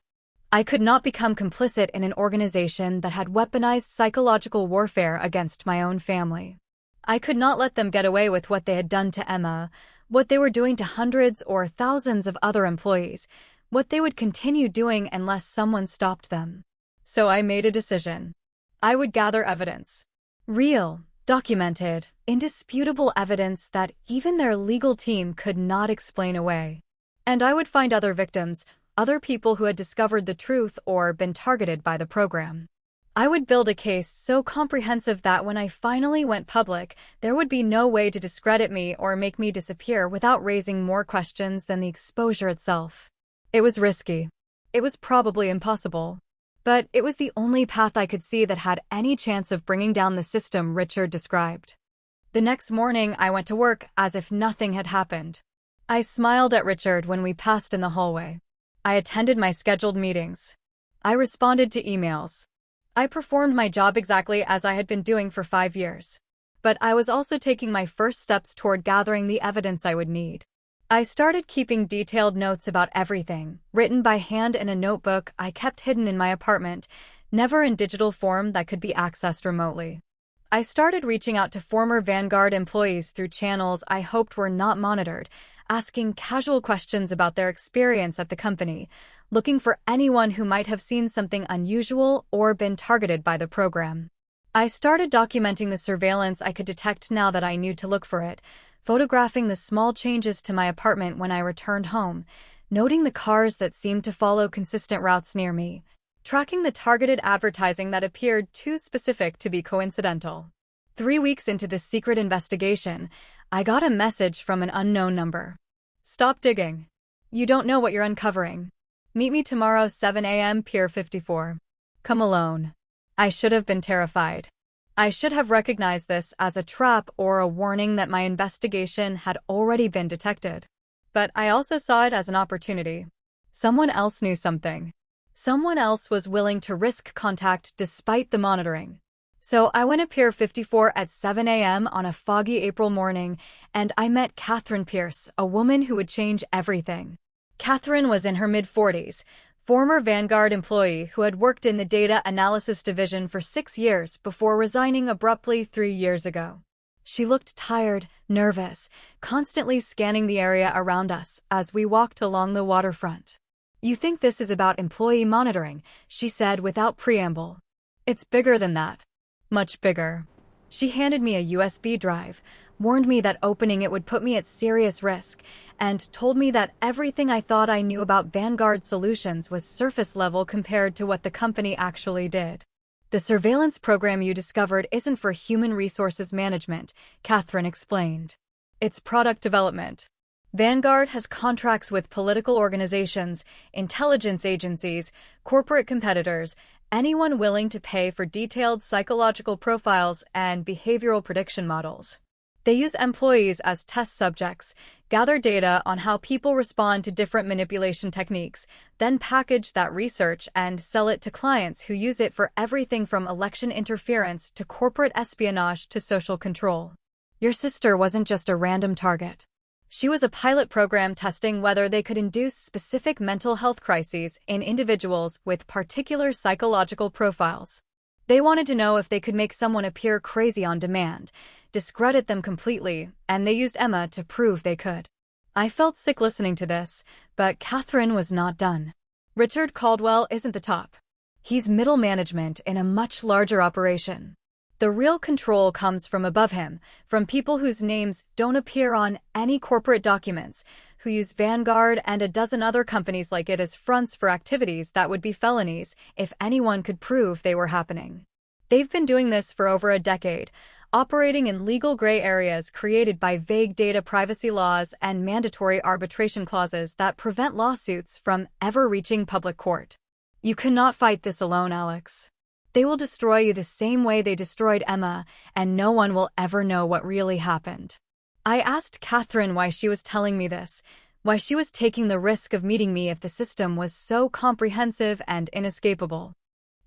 I could not become complicit in an organization that had weaponized psychological warfare against my own family. I could not let them get away with what they had done to Emma, what they were doing to hundreds or thousands of other employees, what they would continue doing unless someone stopped them. So I made a decision. I would gather evidence. Real, documented, indisputable evidence that even their legal team could not explain away. And I would find other victims, other people who had discovered the truth or been targeted by the program. I would build a case so comprehensive that when I finally went public, there would be no way to discredit me or make me disappear without raising more questions than the exposure itself. It was risky. It was probably impossible. But it was the only path I could see that had any chance of bringing down the system Richard described. The next morning, I went to work as if nothing had happened. I smiled at Richard when we passed in the hallway. I attended my scheduled meetings. I responded to emails. I performed my job exactly as I had been doing for 5 years. But I was also taking my first steps toward gathering the evidence I would need. I started keeping detailed notes about everything, written by hand in a notebook I kept hidden in my apartment, never in digital form that could be accessed remotely. I started reaching out to former Vanguard employees through channels I hoped were not monitored, asking casual questions about their experience at the company, looking for anyone who might have seen something unusual or been targeted by the program. I started documenting the surveillance I could detect now that I knew to look for it, photographing the small changes to my apartment when I returned home, noting the cars that seemed to follow consistent routes near me, tracking the targeted advertising that appeared too specific to be coincidental. 3 weeks into this secret investigation, I got a message from an unknown number. Stop digging. You don't know what you're uncovering. Meet me tomorrow 7 a.m. Pier 54. Come alone. I should have been terrified. I should have recognized this as a trap or a warning that my investigation had already been detected. But I also saw it as an opportunity. Someone else knew something. Someone else was willing to risk contact despite the monitoring. So I went to Pier 54 at 7 a.m. on a foggy April morning, and I met Catherine Pierce, a woman who would change everything. Catherine was in her mid-40s, former Vanguard employee who had worked in the data analysis division for 6 years before resigning abruptly 3 years ago. She looked tired, nervous, constantly scanning the area around us as we walked along the waterfront. "You think this is about employee monitoring," she said without preamble. "It's bigger than that. Much bigger." She handed me a USB drive, warned me that opening it would put me at serious risk, and told me that everything I thought I knew about Vanguard Solutions was surface level compared to what the company actually did. "The surveillance program you discovered isn't for human resources management," Catherine explained. "It's product development. Vanguard has contracts with political organizations, intelligence agencies, corporate competitors, anyone willing to pay for detailed psychological profiles and behavioral prediction models. They use employees as test subjects, gather data on how people respond to different manipulation techniques, then package that research and sell it to clients who use it for everything from election interference to corporate espionage to social control. Your sister wasn't just a random target. She was a pilot program testing whether they could induce specific mental health crises in individuals with particular psychological profiles. They wanted to know if they could make someone appear crazy on demand, discredit them completely, and they used Emma to prove they could." I felt sick listening to this, but Catherine was not done. "Richard Caldwell isn't the top. He's middle management in a much larger operation. The real control comes from above him, from people whose names don't appear on any corporate documents, who use Vanguard and a dozen other companies like it as fronts for activities that would be felonies if anyone could prove they were happening. They've been doing this for over a decade, operating in legal gray areas created by vague data privacy laws and mandatory arbitration clauses that prevent lawsuits from ever reaching public court. You cannot fight this alone, Alex. They will destroy you the same way they destroyed Emma, and no one will ever know what really happened." I asked Catherine why she was telling me this, why she was taking the risk of meeting me if the system was so comprehensive and inescapable.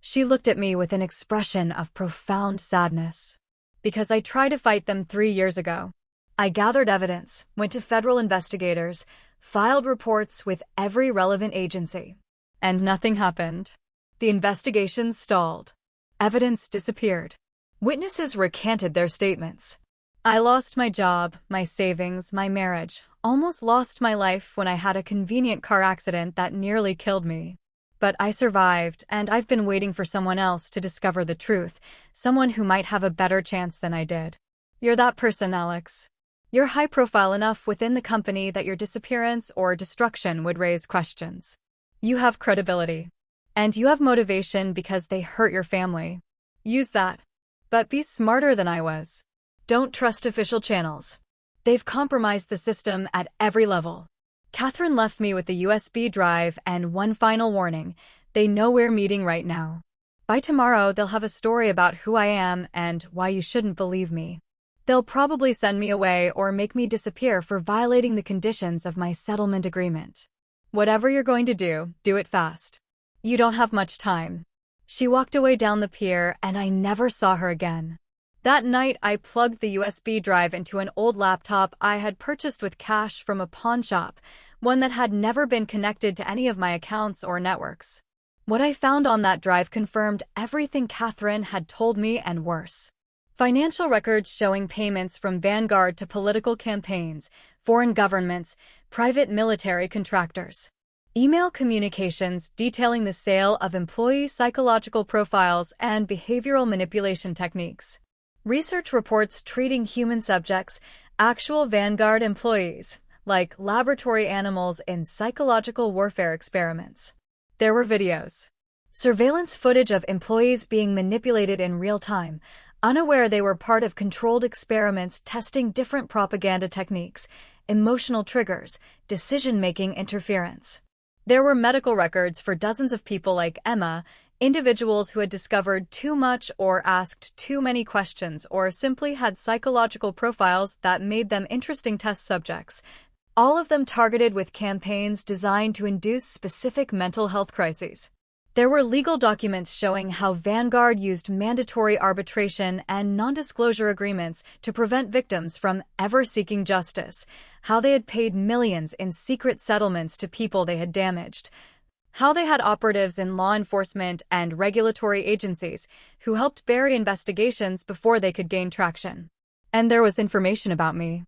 She looked at me with an expression of profound sadness. "Because I tried to fight them 3 years ago. I gathered evidence, went to federal investigators, filed reports with every relevant agency. And nothing happened. The investigations stalled. Evidence disappeared. Witnesses recanted their statements. I lost my job, my savings, my marriage, almost lost my life when I had a convenient car accident that nearly killed me. But I survived, and I've been waiting for someone else to discover the truth, someone who might have a better chance than I did. You're that person, Alex. You're high profile enough within the company that your disappearance or destruction would raise questions. You have credibility. And you have motivation because they hurt your family. Use that. But be smarter than I was. Don't trust official channels. They've compromised the system at every level." Catherine left me with the USB drive and one final warning. They know we're meeting right now. By tomorrow, they'll have a story about who I am and why you shouldn't believe me. They'll probably send me away or make me disappear for violating the conditions of my settlement agreement. Whatever you're going to do it fast. You don't have much time." She walked away down the pier, and I never saw her again. That night, I plugged the USB drive into an old laptop I had purchased with cash from a pawn shop, one that had never been connected to any of my accounts or networks. What I found on that drive confirmed everything Catherine had told me and worse. Financial records showing payments from Vanguard to political campaigns, foreign governments, private military contractors. Email communications detailing the sale of employee psychological profiles and behavioral manipulation techniques. Research reports treating human subjects, actual Vanguard employees, like laboratory animals in psychological warfare experiments. There were videos. Surveillance footage of employees being manipulated in real time, unaware they were part of controlled experiments testing different propaganda techniques, emotional triggers, decision-making interference. There were medical records for dozens of people like Emma, Individuals who had discovered too much or asked too many questions or simply had psychological profiles that made them interesting test subjects, all of them targeted with campaigns designed to induce specific mental health crises. There were legal documents showing how Vanguard used mandatory arbitration and non-disclosure agreements to prevent victims from ever seeking justice, how they had paid millions in secret settlements to people they had damaged, how they had operatives in law enforcement and regulatory agencies who helped bury investigations before they could gain traction. And there was information about me.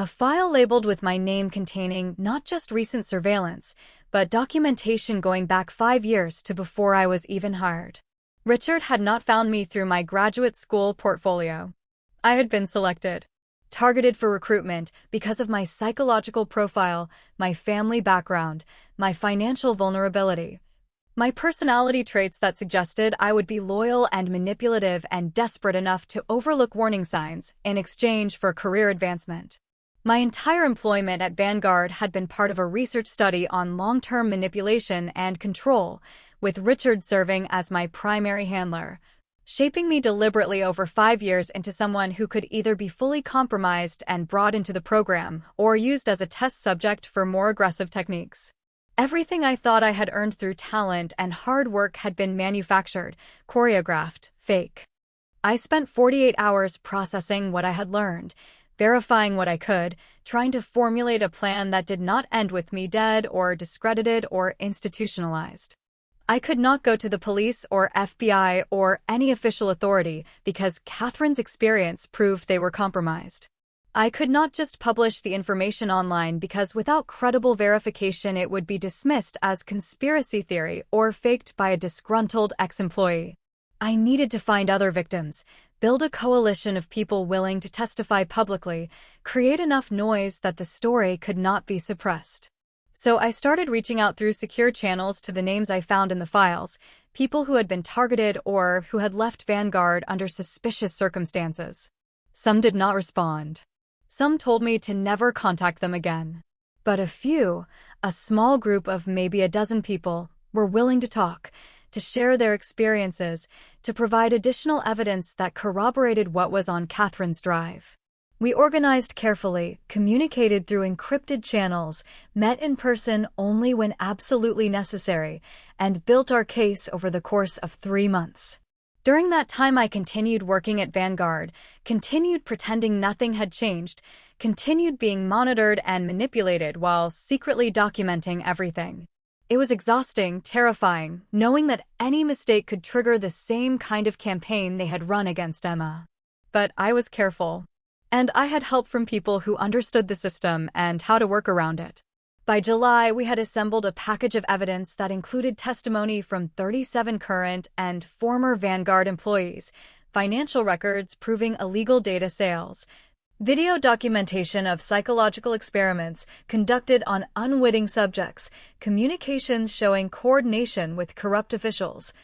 A file labeled with my name containing not just recent surveillance, but documentation going back 5 years to before I was even hired. Richard had not found me through my graduate school portfolio. I had been selected, targeted for recruitment because of my psychological profile, my family background, my financial vulnerability, my personality traits that suggested I would be loyal and manipulative and desperate enough to overlook warning signs in exchange for career advancement. My entire employment at Vanguard had been part of a research study on long-term manipulation and control, with Richard serving as my primary handler, shaping me deliberately over 5 years into someone who could either be fully compromised and brought into the program or used as a test subject for more aggressive techniques. Everything I thought I had earned through talent and hard work had been manufactured, choreographed, fake. I spent 48 hours processing what I had learned, verifying what I could, trying to formulate a plan that did not end with me dead or discredited or institutionalized. I could not go to the police or FBI or any official authority because Catherine's experience proved they were compromised. I could not just publish the information online because without credible verification it would be dismissed as conspiracy theory or faked by a disgruntled ex-employee. I needed to find other victims, build a coalition of people willing to testify publicly, create enough noise that the story could not be suppressed. So I started reaching out through secure channels to the names I found in the files, people who had been targeted or who had left Vanguard under suspicious circumstances. Some did not respond. Some told me to never contact them again. But a few, a small group of maybe a dozen people, were willing to talk, to share their experiences, to provide additional evidence that corroborated what was on Catherine's drive. We organized carefully, communicated through encrypted channels, met in person only when absolutely necessary, and built our case over the course of 3 months. During that time I continued working at Vanguard, continued pretending nothing had changed, continued being monitored and manipulated while secretly documenting everything. It was exhausting, terrifying, knowing that any mistake could trigger the same kind of campaign they had run against Emma. But I was careful. And I had help from people who understood the system and how to work around it. By July, we had assembled a package of evidence that included testimony from 37 current and former Vanguard employees, financial records proving illegal data sales, video documentation of psychological experiments conducted on unwitting subjects, communications showing coordination with corrupt officials,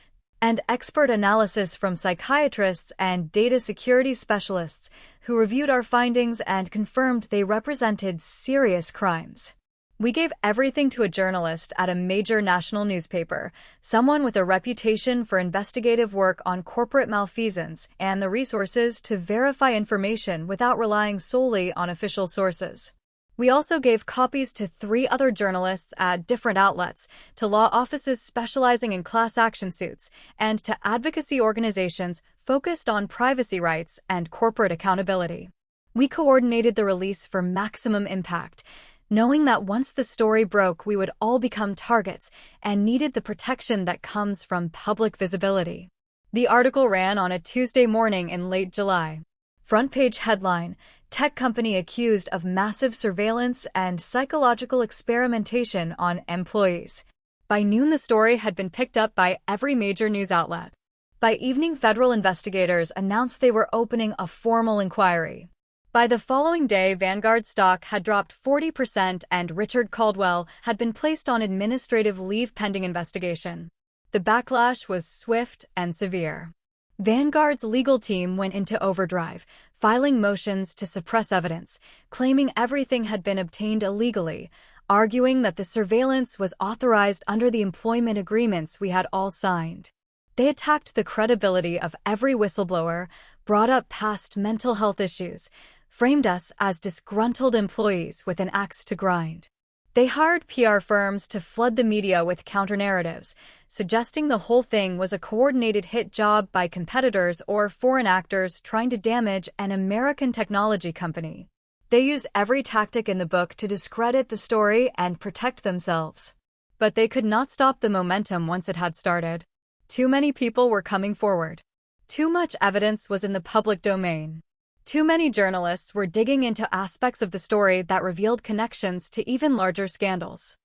and expert analysis from psychiatrists and data security specialists who reviewed our findings and confirmed they represented serious crimes. We gave everything to a journalist at a major national newspaper, someone with a reputation for investigative work on corporate malfeasance and the resources to verify information without relying solely on official sources. We also gave copies to 3 other journalists at different outlets, to law offices specializing in class action suits, and to advocacy organizations focused on privacy rights and corporate accountability. We coordinated the release for maximum impact, knowing that once the story broke we would all become targets and needed the protection that comes from public visibility. The article ran on a Tuesday morning in late July. Front page headline: Tech company accused of massive surveillance and psychological experimentation on employees. By noon the story had been picked up by every major news outlet. By evening federal investigators announced they were opening a formal inquiry. By the following day, Vanguard stock had dropped 40% and Richard Caldwell had been placed on administrative leave pending investigation. The backlash was swift and severe. Vanguard's legal team went into overdrive, filing motions to suppress evidence, claiming everything had been obtained illegally, arguing that the surveillance was authorized under the employment agreements we had all signed. They attacked the credibility of every whistleblower, brought up past mental health issues, framed us as disgruntled employees with an axe to grind. They hired PR firms to flood the media with counter-narratives, suggesting the whole thing was a coordinated hit job by competitors or foreign actors trying to damage an American technology company. They used every tactic in the book to discredit the story and protect themselves. But they could not stop the momentum once it had started. Too many people were coming forward. Too much evidence was in the public domain. Too many journalists were digging into aspects of the story that revealed connections to even larger scandals.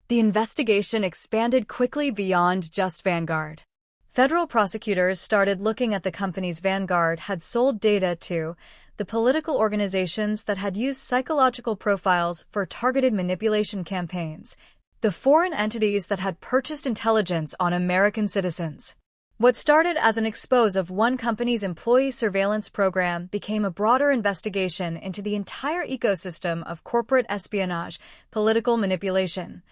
The investigation expanded quickly beyond just Vanguard. Federal prosecutors started looking at the companies Vanguard had sold data to, the political organizations that had used psychological profiles for targeted manipulation campaigns, the foreign entities that had purchased intelligence on American citizens. What started as an expose of one company's employee surveillance program became a broader investigation into the entire ecosystem of corporate espionage, political manipulation,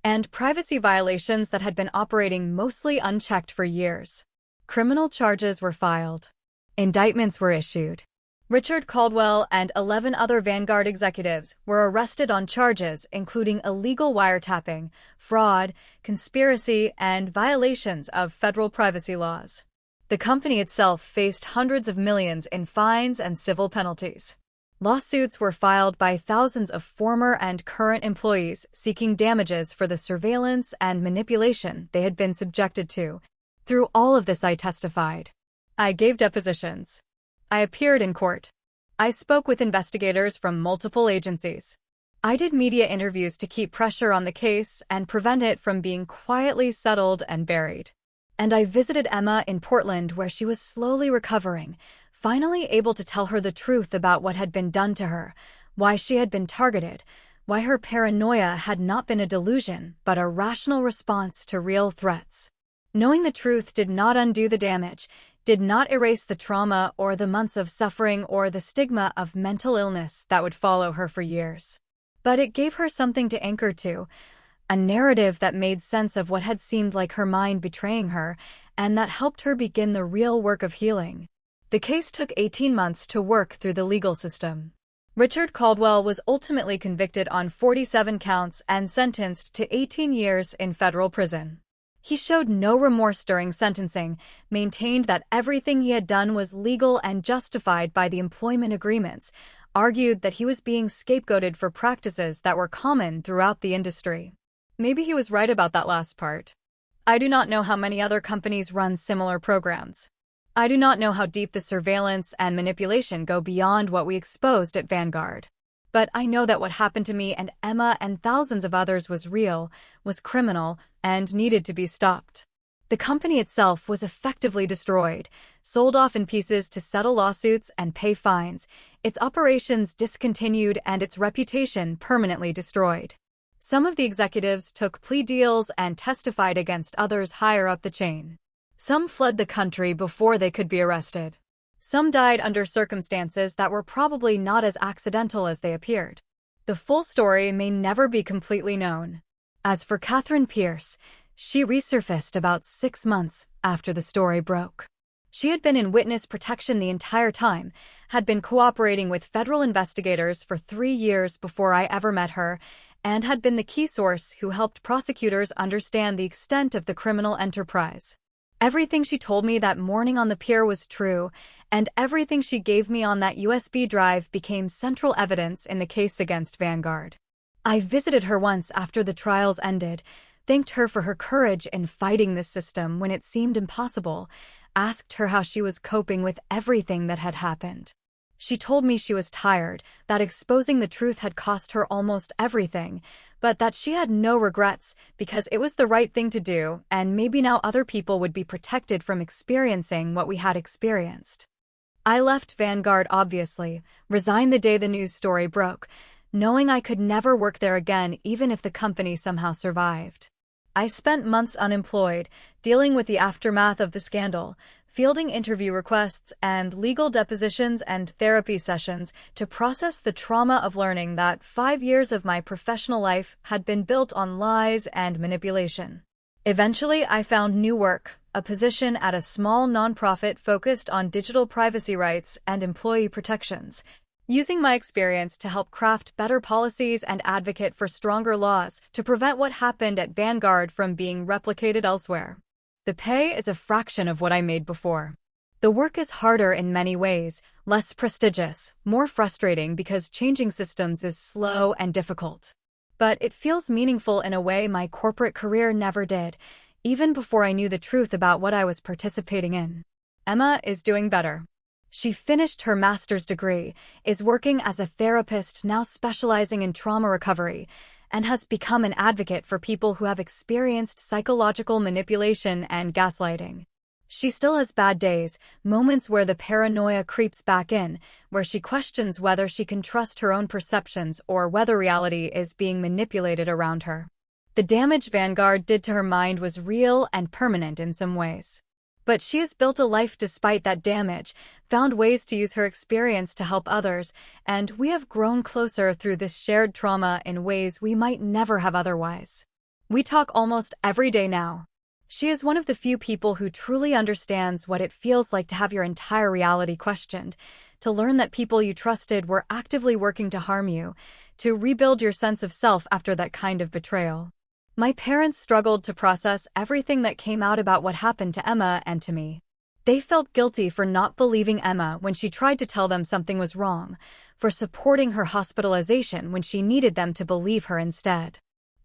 and privacy violations that had been operating mostly unchecked for years. Criminal charges were filed. Indictments were issued. Richard Caldwell and 11 other Vanguard executives were arrested on charges including illegal wiretapping, fraud, conspiracy, and violations of federal privacy laws. The company itself faced hundreds of millions in fines and civil penalties. Lawsuits were filed by thousands of former and current employees seeking damages for the surveillance and manipulation they had been subjected to. Through all of this, I testified. I gave depositions. I appeared in court. I spoke with investigators from multiple agencies. I did media interviews to keep pressure on the case and prevent it from being quietly settled and buried. And I visited Emma in Portland, where she was slowly recovering, finally able to tell her the truth about what had been done to her, why she had been targeted, why her paranoia had not been a delusion but a rational response to real threats. Knowing the truth did not undo the damage, did not erase the trauma or the months of suffering or the stigma of mental illness that would follow her for years. But it gave her something to anchor to, a narrative that made sense of what had seemed like her mind betraying her, and that helped her begin the real work of healing. The case took 18 months to work through the legal system. Richard Caldwell was ultimately convicted on 47 counts and sentenced to 18 years in federal prison. He showed no remorse during sentencing, maintained that everything he had done was legal and justified by the employment agreements, argued that he was being scapegoated for practices that were common throughout the industry. Maybe he was right about that last part. I do not know how many other companies run similar programs. I do not know how deep the surveillance and manipulation go beyond what we exposed at Vanguard. But I know that what happened to me and Emma and thousands of others was real, was criminal, and needed to be stopped. The company itself was effectively destroyed, sold off in pieces to settle lawsuits and pay fines, its operations discontinued, and its reputation permanently destroyed. Some of the executives took plea deals and testified against others higher up the chain. Some fled the country before they could be arrested. Some died under circumstances that were probably not as accidental as they appeared. The full story may never be completely known. As for Catherine Pierce, she resurfaced about 6 months after the story broke. She had been in witness protection the entire time, had been cooperating with federal investigators for 3 years before I ever met her, and had been the key source who helped prosecutors understand the extent of the criminal enterprise. Everything she told me that morning on the pier was true, and everything she gave me on that USB drive became central evidence in the case against Vanguard. I visited her once after the trials ended, thanked her for her courage in fighting this system when it seemed impossible, asked her how she was coping with everything that had happened. She told me she was tired, that exposing the truth had cost her almost everything, but that she had no regrets because it was the right thing to do, and maybe now other people would be protected from experiencing what we had experienced. I left Vanguard, obviously, resigned the day the news story broke, knowing I could never work there again even if the company somehow survived. I spent months unemployed, dealing with the aftermath of the scandal, fielding interview requests and legal depositions and therapy sessions to process the trauma of learning that 5 years of my professional life had been built on lies and manipulation. Eventually, I found new work, a position at a small nonprofit focused on digital privacy rights and employee protections, using my experience to help craft better policies and advocate for stronger laws to prevent what happened at Vanguard from being replicated elsewhere. The pay is a fraction of what I made before. The work is harder in many ways, less prestigious, more frustrating because changing systems is slow and difficult. But it feels meaningful in a way my corporate career never did, even before I knew the truth about what I was participating in. Emma is doing better. She finished her master's degree, is working as a therapist now specializing in trauma recovery, and has become an advocate for people who have experienced psychological manipulation and gaslighting. She still has bad days, moments where the paranoia creeps back in, where she questions whether she can trust her own perceptions or whether reality is being manipulated around her. The damage Vanguard did to her mind was real and permanent in some ways. But she has built a life despite that damage, found ways to use her experience to help others, and we have grown closer through this shared trauma in ways we might never have otherwise. We talk almost every day now. She is one of the few people who truly understands what it feels like to have your entire reality questioned, to learn that people you trusted were actively working to harm you, to rebuild your sense of self after that kind of betrayal. My parents struggled to process everything that came out about what happened to Emma and to me. They felt guilty for not believing Emma when she tried to tell them something was wrong, for supporting her hospitalization when she needed them to believe her instead.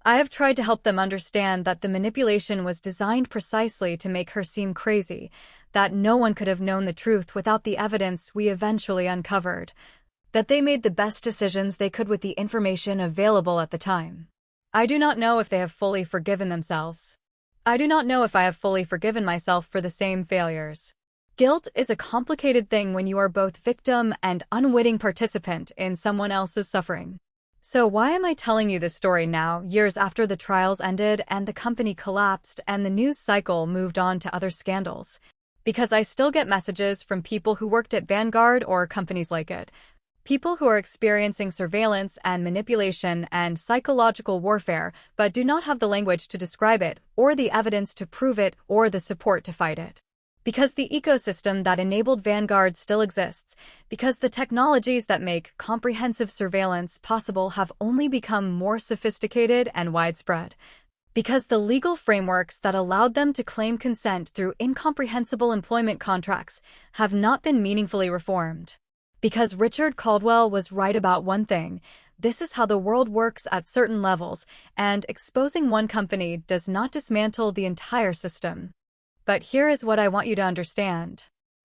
I have tried to help them understand that the manipulation was designed precisely to make her seem crazy, that no one could have known the truth without the evidence we eventually uncovered, that they made the best decisions they could with the information available at the time. I do not know if they have fully forgiven themselves. I do not know if I have fully forgiven myself for the same failures. Guilt is a complicated thing when you are both victim and unwitting participant in someone else's suffering. So why am I telling you this story now, years after the trials ended and the company collapsed and the news cycle moved on to other scandals? Because I still get messages from people who worked at Vanguard or companies like it. People who are experiencing surveillance and manipulation and psychological warfare but do not have the language to describe it, or the evidence to prove it, or the support to fight it. Because the ecosystem that enabled Vanguard still exists, because the technologies that make comprehensive surveillance possible have only become more sophisticated and widespread, because the legal frameworks that allowed them to claim consent through incomprehensible employment contracts have not been meaningfully reformed. Because Richard Caldwell was right about one thing: this is how the world works at certain levels, and exposing one company does not dismantle the entire system. But here is what I want you to understand.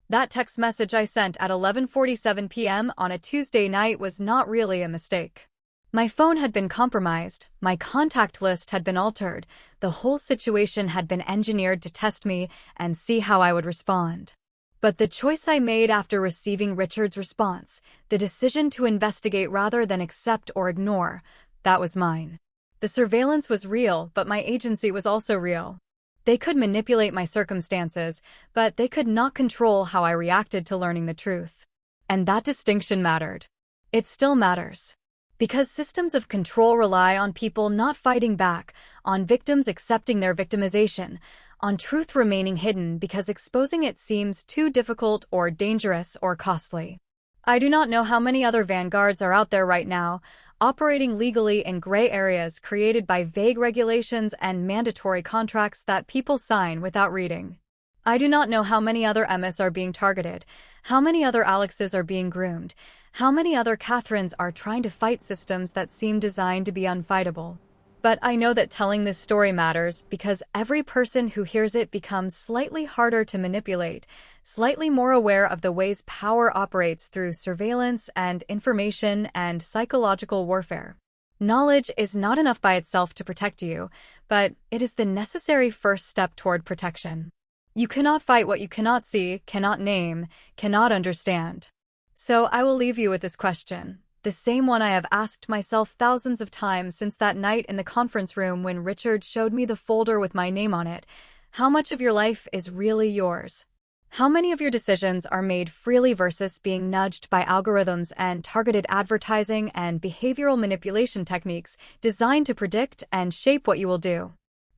That text message I sent at 11:47 p.m. on a Tuesday night was not really a mistake. My phone had been compromised, my contact list had been altered, the whole situation had been engineered to test me and see how I would respond. But the choice I made after receiving Richard's response, the decision to investigate rather than accept or ignore, that was mine. The surveillance was real, but my agency was also real. They could manipulate my circumstances, but they could not control how I reacted to learning the truth. And that distinction mattered. It still matters. Because systems of control rely on people not fighting back, on victims accepting their victimization, on truth remaining hidden because exposing it seems too difficult or dangerous or costly. I do not know how many other vanguards are out there right now, operating legally in gray areas created by vague regulations and mandatory contracts that people sign without reading. I do not know how many other Emmas are being targeted, how many other Alexes are being groomed, how many other Catherines are trying to fight systems that seem designed to be unfightable. But I know that telling this story matters because every person who hears it becomes slightly harder to manipulate, slightly more aware of the ways power operates through surveillance and information and psychological warfare. Knowledge is not enough by itself to protect you, but it is the necessary first step toward protection. You cannot fight what you cannot see, cannot name, cannot understand. So I will leave you with this question. The same one I have asked myself thousands of times since that night in the conference room when Richard showed me the folder with my name on it. How much of your life is really yours? How many of your decisions are made freely versus being nudged by algorithms and targeted advertising and behavioral manipulation techniques designed to predict and shape what you will do?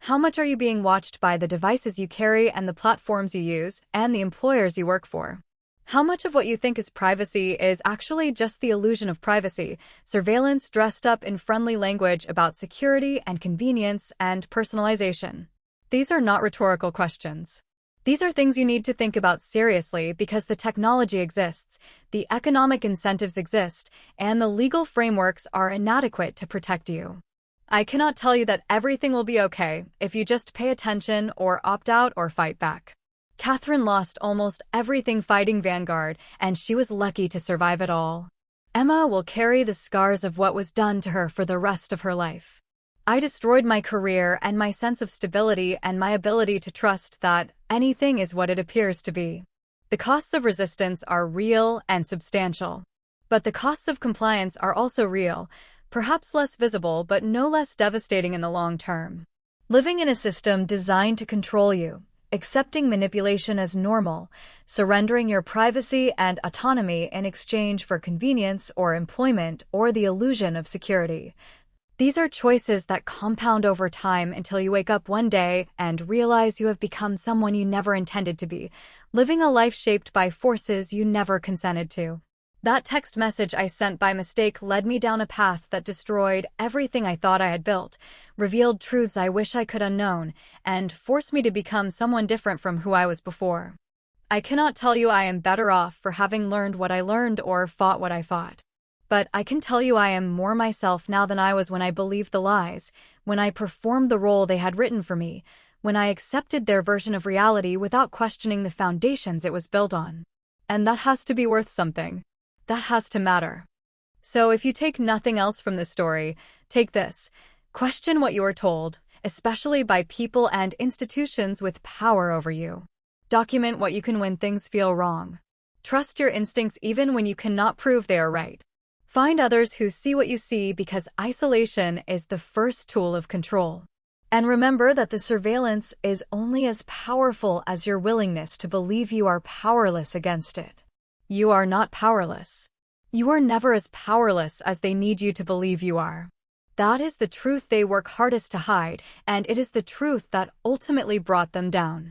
How much are you being watched by the devices you carry and the platforms you use and the employers you work for? How much of what you think is privacy is actually just the illusion of privacy, surveillance dressed up in friendly language about security and convenience and personalization? These are not rhetorical questions. These are things you need to think about seriously because the technology exists, the economic incentives exist, and the legal frameworks are inadequate to protect you. I cannot tell you that everything will be okay if you just pay attention or opt out or fight back. Catherine lost almost everything fighting Vanguard, and she was lucky to survive it all. Emma will carry the scars of what was done to her for the rest of her life. I destroyed my career and my sense of stability and my ability to trust that anything is what it appears to be. The costs of resistance are real and substantial. But the costs of compliance are also real, perhaps less visible but no less devastating in the long term. Living in a system designed to control you, accepting manipulation as normal, surrendering your privacy and autonomy in exchange for convenience or employment or the illusion of security. These are choices that compound over time until you wake up one day and realize you have become someone you never intended to be, living a life shaped by forces you never consented to. That text message I sent by mistake led me down a path that destroyed everything I thought I had built, revealed truths I wish I could unknown, and forced me to become someone different from who I was before. I cannot tell you I am better off for having learned what I learned or fought what I fought. But I can tell you I am more myself now than I was when I believed the lies, when I performed the role they had written for me, when I accepted their version of reality without questioning the foundations it was built on. And that has to be worth something. That has to matter. So if you take nothing else from this story, take this. Question what you are told, especially by people and institutions with power over you. Document what you can when things feel wrong. Trust your instincts even when you cannot prove they are right. Find others who see what you see because isolation is the first tool of control. And remember that the surveillance is only as powerful as your willingness to believe you are powerless against it. You are not powerless. You are never as powerless as they need you to believe you are. That is the truth they work hardest to hide, and it is the truth that ultimately brought them down.